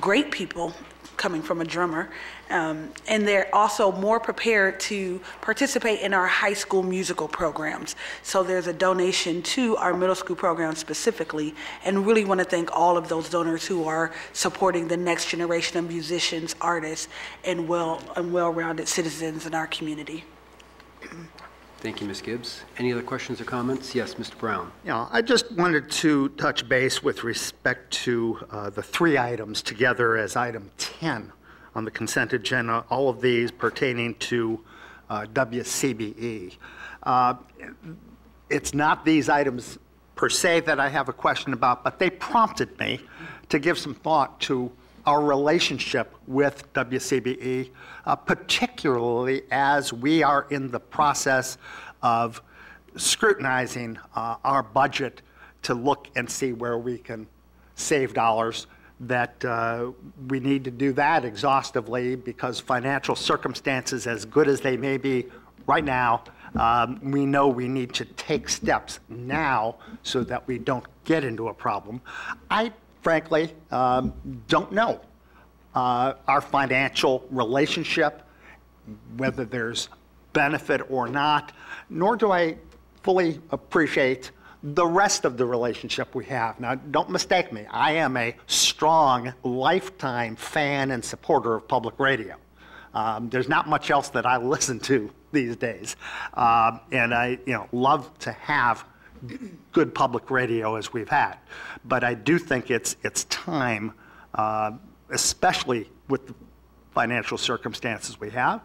great people coming from a drummer. And they're also more prepared to participate in our high school musical programs. So there's a donation to our middle school program specifically, and really want to thank all of those donors who are supporting the next generation of musicians, artists, and well-rounded citizens in our community. Thank you, Ms. Gibbs. Any other questions or comments? Yes, Mr. Brown. Yeah, I just wanted to touch base with respect to the 3 items together as item 10 on the consent agenda, all of these pertaining to WCBE. It's not these items per se that I have a question about, but they prompted me to give some thought to our relationship with WCBE, particularly as we are in the process of scrutinizing our budget to look and see where we can save dollars, that we need to do that exhaustively because financial circumstances, as good as they may be right now, we know we need to take steps now so that we don't get into a problem. I frankly don't know our financial relationship, whether there's benefit or not, nor do I fully appreciate the rest of the relationship we have. Now, don't mistake me. I am a strong, lifetime fan and supporter of public radio. There's not much else that I listen to these days. And I, love to have good public radio as we've had. But I do think it's time, especially with the financial circumstances we have,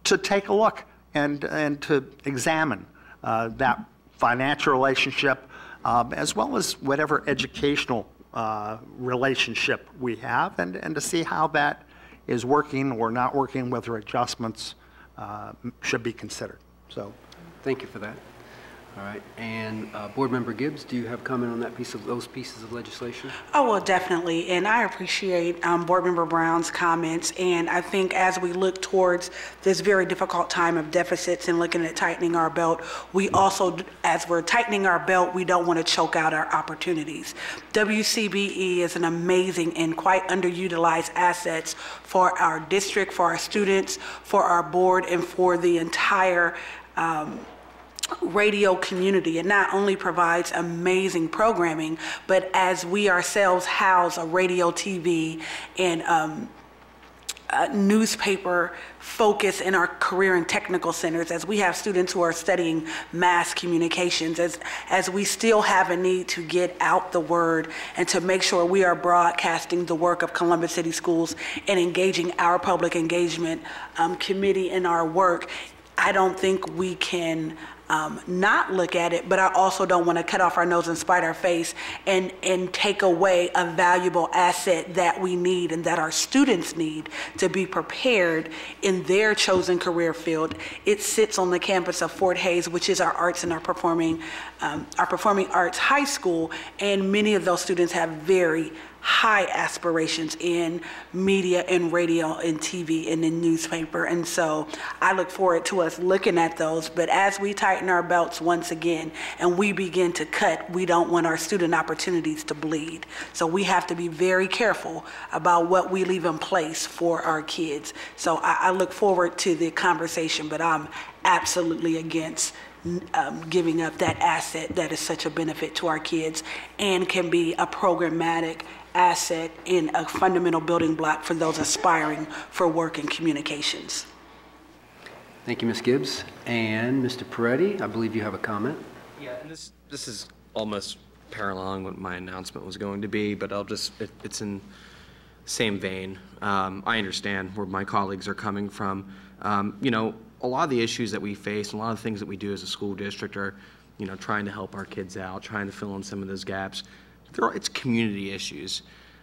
to take a look and to examine that financial relationship, as well as whatever educational relationship we have, and to see how that is working or not working, whether adjustments should be considered. So, thank you for that. All right, and Board Member Gibbs, do you have comment on those pieces of legislation? Oh, well, definitely, and I appreciate Board Member Brown's comments, and I think as we look towards this very difficult time of deficits and looking at tightening our belt, we also, as we're tightening our belt, we don't want to choke out our opportunities. WCBE is an amazing and quite underutilized assets for our district, for our students, for our board, and for the entire radio community. It not only provides amazing programming, but as we ourselves house a radio, TV, and a newspaper focus in our career and technical centers, as we have students who are studying mass communications, as we still have a need to get out the word and to make sure we are broadcasting the work of Columbus City Schools and engaging our public engagement committee in our work. I don't think we can not look at it, but I also don't want to cut off our nose and spite our face and take away a valuable asset that we need and that our students need to be prepared in their chosen career field. It sits on the campus of Fort Hays, which is our arts and our performing arts high school, and many of those students have very high aspirations in media and radio and TV and in newspaper. And so I look forward to us looking at those. But as we tighten our belts once again and we begin to cut, we don't want our student opportunities to bleed. So we have to be very careful about what we leave in place for our kids. So I look forward to the conversation, but I'm absolutely against giving up that asset that is such a benefit to our kids and can be a programmatic asset in a fundamental building block for those aspiring for work in communications. Thank you, Ms. Gibbs. And Mr. Peretti, I believe you have a comment. Yeah, and this is almost paralleling what my announcement was going to be, but it's in the same vein. I understand where my colleagues are coming from. A lot of the issues that we face, and a lot of the things that we do as a school district are, trying to help our kids out, trying to fill in some of those gaps. It's community issues.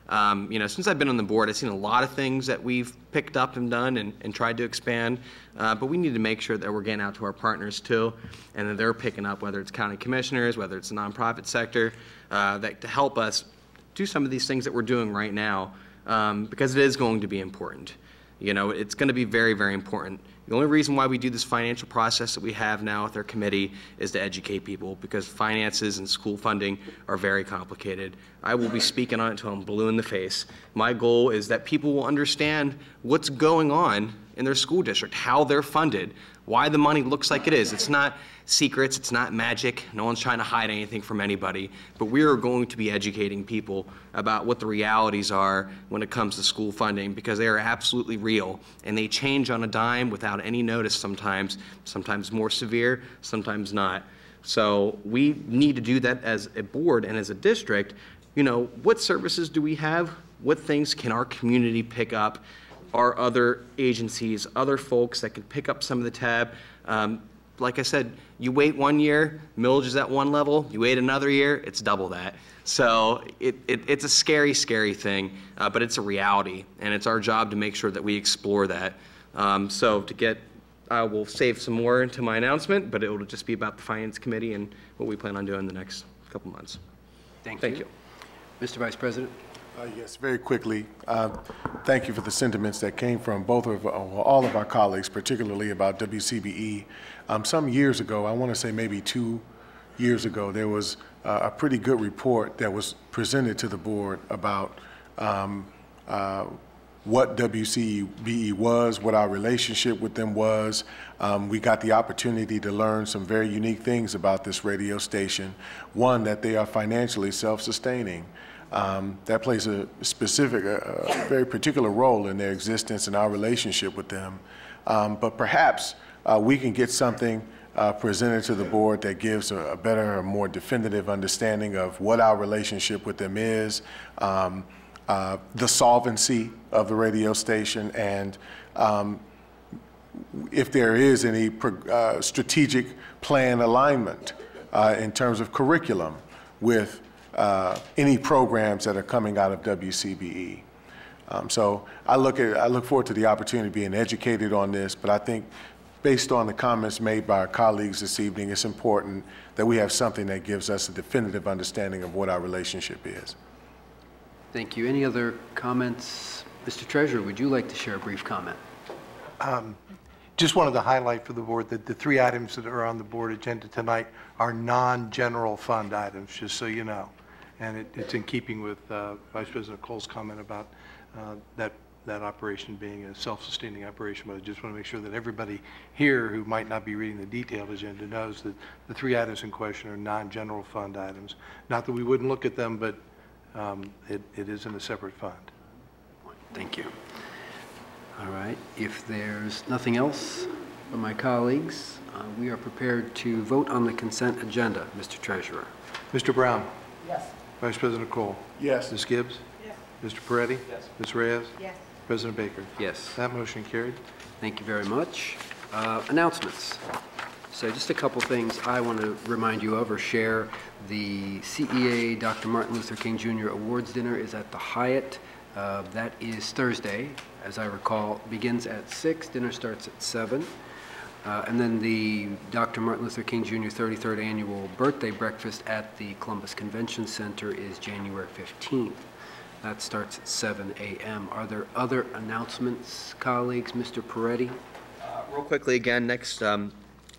Since I've been on the board, I've seen a lot of things that we've picked up and done and tried to expand, but we need to make sure that we're getting out to our partners too, and that they're picking up, whether it's county commissioners, whether it's the nonprofit sector, that to help us do some of these things that we're doing right now, because it is going to be important. It's going to be very, very important. The only reason why we do this financial process that we have now with our committee is to educate people, because finances and school funding are very complicated. I will be speaking on it until I'm blue in the face. My goal is that people will understand what's going on in their school district, how they're funded, why the money looks like it is. It's not secrets, it's not magic, no one's trying to hide anything from anybody, but we are going to be educating people about what the realities are when it comes to school funding, because they are absolutely real, and they change on a dime without any notice sometimes more severe, sometimes not. So we need to do that as a board and as a district. What services do we have? What things can our community pick up? Are other agencies, other folks that could pick up some of the tab? Like I said, you wait 1 year, millage is at one level. You wait another year, it's double that. So it's a scary, scary thing, but it's a reality, and it's our job to make sure that we explore that. I will save some more into my announcement, but it will just be about the Finance Committee and what we plan on doing the next couple months. Thank you. you. Mr. Vice President. Yes, very quickly. Thank you for the sentiments that came from all of our colleagues, particularly about WCBE. Some years ago, I want to say maybe 2 years ago, there was a pretty good report that was presented to the board about what WCBE was, what our relationship with them was. We got the opportunity to learn some very unique things about this radio station. One, that they are financially self-sustaining. That plays a specific, very particular role in their existence and our relationship with them. But perhaps we can get something presented to the board that gives a better, a more definitive understanding of what our relationship with them is, the solvency of the radio station, and if there is any strategic plan alignment in terms of curriculum with any programs that are coming out of WCBE. So I look forward to the opportunity of being educated on this, but I think based on the comments made by our colleagues this evening, it's important that we have something that gives us a definitive understanding of what our relationship is. Thank you. Any other comments? Mr. Treasurer, would you like to share a brief comment? Just wanted to highlight for the board that the 3 items that are on the board agenda tonight are non-general fund items, just so you know. And it's in keeping with Vice President Cole's comment about that operation being a self-sustaining operation. But I just want to make sure that everybody here who might not be reading the detailed agenda knows that the 3 items in question are non-general fund items. Not that we wouldn't look at them, but it is in a separate fund. Thank you. All right. If there's nothing else from my colleagues, we are prepared to vote on the consent agenda. Mr. Treasurer. Mr. Brown? Yes. Vice President Cole? Yes. Ms. Gibbs? Yes. Mr. Peretti? Yes. Ms. Reyes? Yes. President Baker? Yes. That motion carried. Thank you very much. Announcements. So just a couple things I want to remind you of or share. The CEA Dr. Martin Luther King Jr. Awards Dinner is at the Hyatt. That is Thursday, as I recall, begins at 6, dinner starts at 7. And then the Dr. Martin Luther King Jr. 33rd Annual Birthday Breakfast at the Columbus Convention Center is January 15th. That starts at 7 a.m. Are there other announcements, colleagues? Mr. Peretti? Real quickly, again, next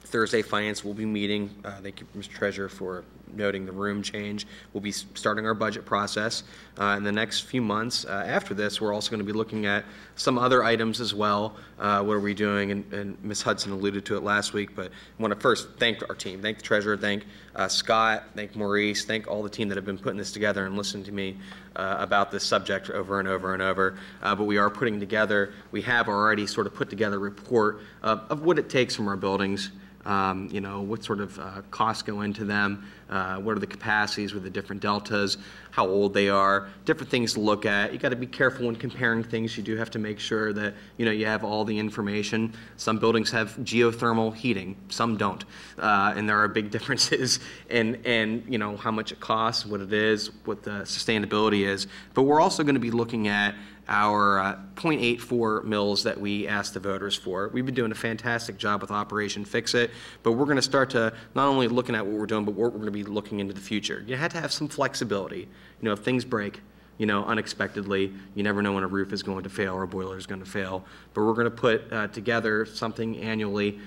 Thursday, Finance will be meeting. Thank you, Mr. Treasurer, for noting the room change. We'll be starting our budget process in the next few months. After this, we're also going to be looking at some other items as well. What are we doing? And Ms. Hudson alluded to it last week, but I want to first thank our team, thank the Treasurer, thank Scott, thank Maurice, thank all the team that have been putting this together and listening to me about this subject over and over and over. But we are putting together, we have already sort of put together a report of what it takes from our buildings. You know, what sort of costs go into them, what are the capacities with the different deltas, how old they are, different things to look at. You got to be careful when comparing things. You do have to make sure that, you know, you have all the information. Some buildings have geothermal heating, some don't. And there are big differences in, you know, how much it costs, what it is, what the sustainability is. But we're also going to be looking at our 0.84 mils that we asked the voters for. We've been doing a fantastic job with Operation Fix It, but we're going to start to not only looking at what we're doing, but what we're going to be looking into the future. You had to have some flexibility. You know, if things break, you know, unexpectedly, you never know when a roof is going to fail or a boiler is going to fail. But we're going to put together something annually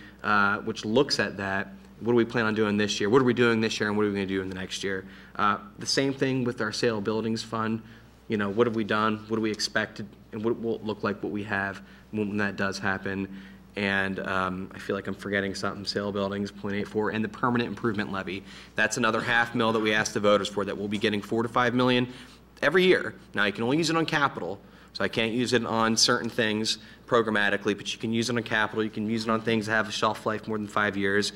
which looks at that. What do we plan on doing this year? What are we doing this year, and what are we going to do in the next year? The same thing with our Sale Buildings Fund. You know, what have we done? What do we expect? And what will it look like what we have when that does happen? And I feel like I'm forgetting something. Sale Buildings, 0.84, and the Permanent Improvement Levy. That's another $500,000 that we asked the voters for that we'll be getting $4 to $5 million every year. Now, you can only use it on capital, so I can't use it on certain things programmatically, but you can use it on capital. You can use it on things that have a shelf life more than 5 years.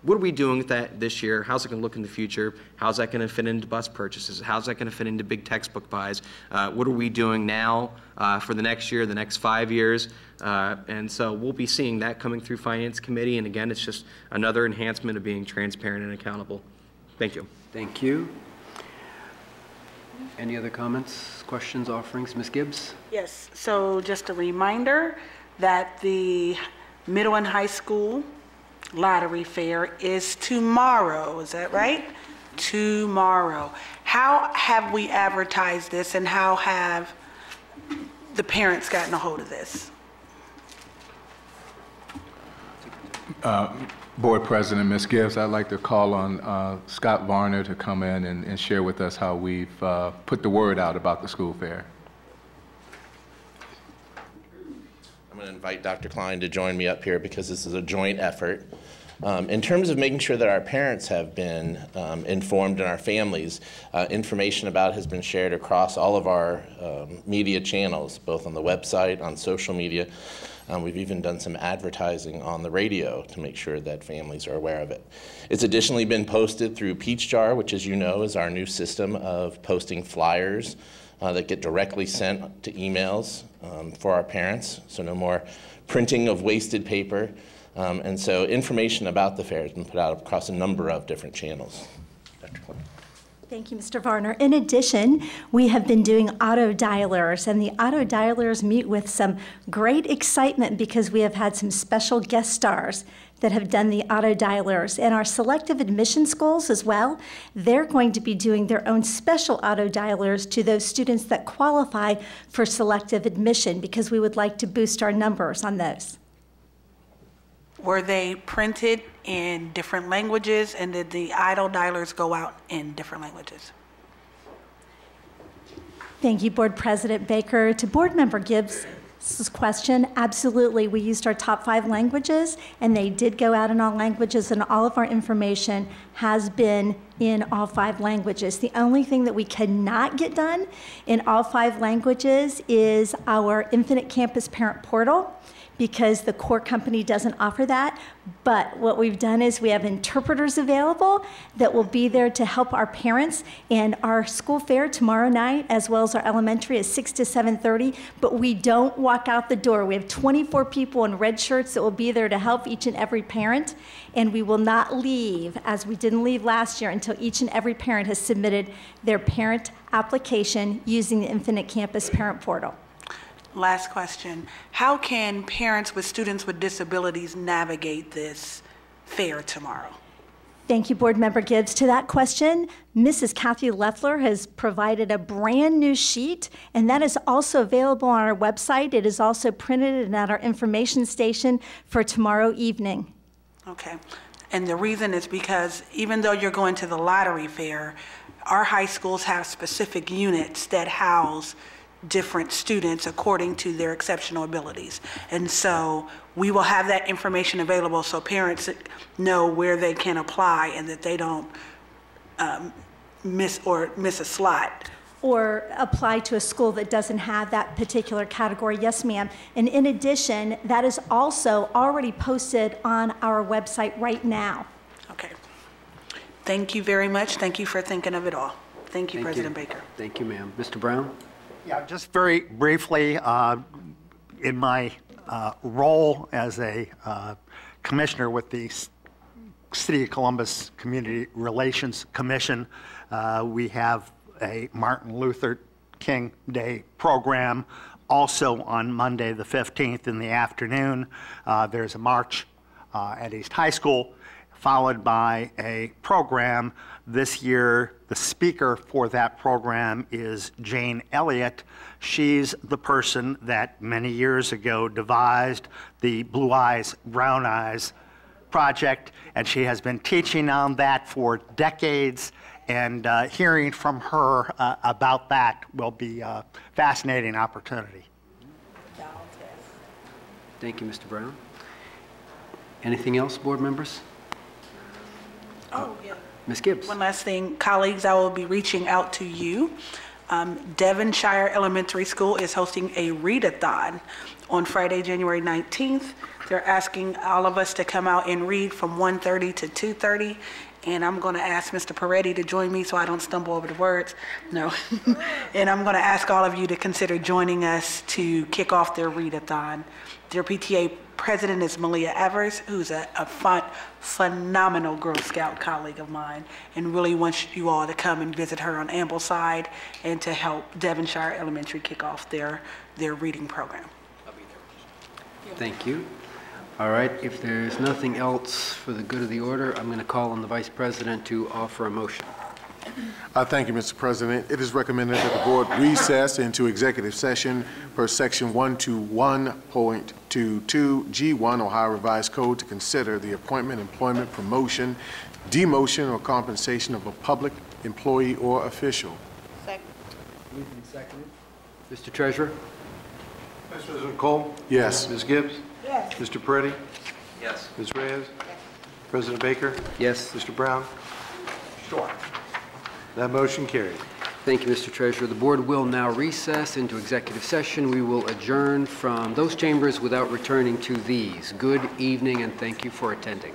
What are we doing with that this year? How's it going to look in the future? How's that going to fit into bus purchases? How's that going to fit into big textbook buys? What are we doing now for the next year, the next 5 years? And so we'll be seeing that coming through Finance Committee. And again, it's just another enhancement of being transparent and accountable. Thank you. Thank you. Any other comments, questions, offerings? Ms. Gibbs? Yes, so just a reminder that the middle and high school lottery fair is tomorrow, is that right? Tomorrow. How have we advertised this, and how have the parents gotten a hold of this? Board President, Ms. Gibbs, I'd like to call on Scott Varner to come in and share with us how we've put the word out about the school fair. I'm going to invite Dr. Klein to join me up here because this is a joint effort In terms of making sure that our parents have been informed and our families, information about it has been shared across all of our media channels, both on the website, on social media. We've even done some advertising on the radio to make sure that families are aware of it. It's additionally been posted through Peach Jar, which, as you know, is our new system of posting flyers that get directly sent to emails for our parents, so no more printing of wasted paper. And so information about the fair has been put out across a number of different channels. Dr. Clement. Thank you, Mr. Varner. In addition, we have been doing auto dialers, and the auto dialers meet with some great excitement because we have had some special guest stars that have done the auto dialers. And our selective admission schools as well, they're going to be doing their own special auto dialers to those students that qualify for selective admission because we would like to boost our numbers on those. Were they printed in different languages, and did the auto dialers go out in different languages? Thank you, Board President Baker. To Board Member Gibbs' question, absolutely. We used our top 5 languages, and they did go out in all languages, and all of our information has been in all 5 languages. The only thing that we cannot get done in all 5 languages is our Infinite Campus Parent Portal, because the core company doesn't offer that. But what we've done is we have interpreters available that will be there to help our parents. And our school fair tomorrow night, as well as our elementary, is 6 to 7:30. But we don't walk out the door. We have 24 people in red shirts that will be there to help each and every parent. And we will not leave, as we didn't leave last year, until each and every parent has submitted their parent application using the Infinite Campus Parent Portal. Last question. How can parents with students with disabilities navigate this fair tomorrow? Thank you, Board Member Gibbs. To that question, Mrs. Kathy Leffler has provided a brand new sheet, and that is also available on our website. It is also printed and at our information station for tomorrow evening. Okay. And the reason is because even though you're going to the lottery fair, our high schools have specific units that house different students according to their exceptional abilities. And so we will have that information available so parents know where they can apply and that they don't miss a slot. Or apply to a school that doesn't have that particular category. Yes, ma'am. And in addition, that is also already posted on our website right now. Okay. Thank you very much. Thank you for thinking of it all. Thank you, President Baker. Thank you, ma'am. Mr. Brown? Yeah, just very briefly, in my role as a commissioner with the City of Columbus Community Relations Commission, we have a Martin Luther King Day program. Also on Monday the 15th in the afternoon, there's a march at East High School, followed by a program. This year, the speaker for that program is Jane Elliott. She's the person that many years ago devised the Blue Eyes, Brown Eyes project, and she has been teaching on that for decades, and hearing from her about that will be a fascinating opportunity. Thank you, Mr. Brown. Anything else, board members? Oh, yeah. Ms. Gibbs. One last thing, colleagues, I will be reaching out to you. Devonshire Elementary School is hosting a readathon on Friday, January 19th. They're asking all of us to come out and read from 1:30 to 2:30. And I'm going to ask Mr. Peretti to join me so I don't stumble over the words. No. And I'm going to ask all of you to consider joining us to kick off their readathon. Their PTA president is Malia Evers, who's a phenomenal Girl Scout colleague of mine, and really wants you all to come and visit her on Ambleside and to help Devonshire Elementary kick off their reading program. Thank you. All right, if there's nothing else for the good of the order, I'm going to call on the Vice President to offer a motion. Thank you, Mr. President. It is recommended that the board recess into executive session per section 121.22 G1 Ohio Revised Code to consider the appointment, employment, promotion, demotion, or compensation of a public employee or official. Second. Moved and seconded. Mr. Treasurer? Vice President Cole? Yes. Ms. Gibbs? Yes. Mr. Peretti? Yes. Ms. Reyes? President Baker? Yes. Mr. Brown? Sure. That motion carried. Thank you, Mr. Treasurer. The board will now recess into executive session. We will adjourn from those chambers without returning to these. Good evening, and thank you for attending.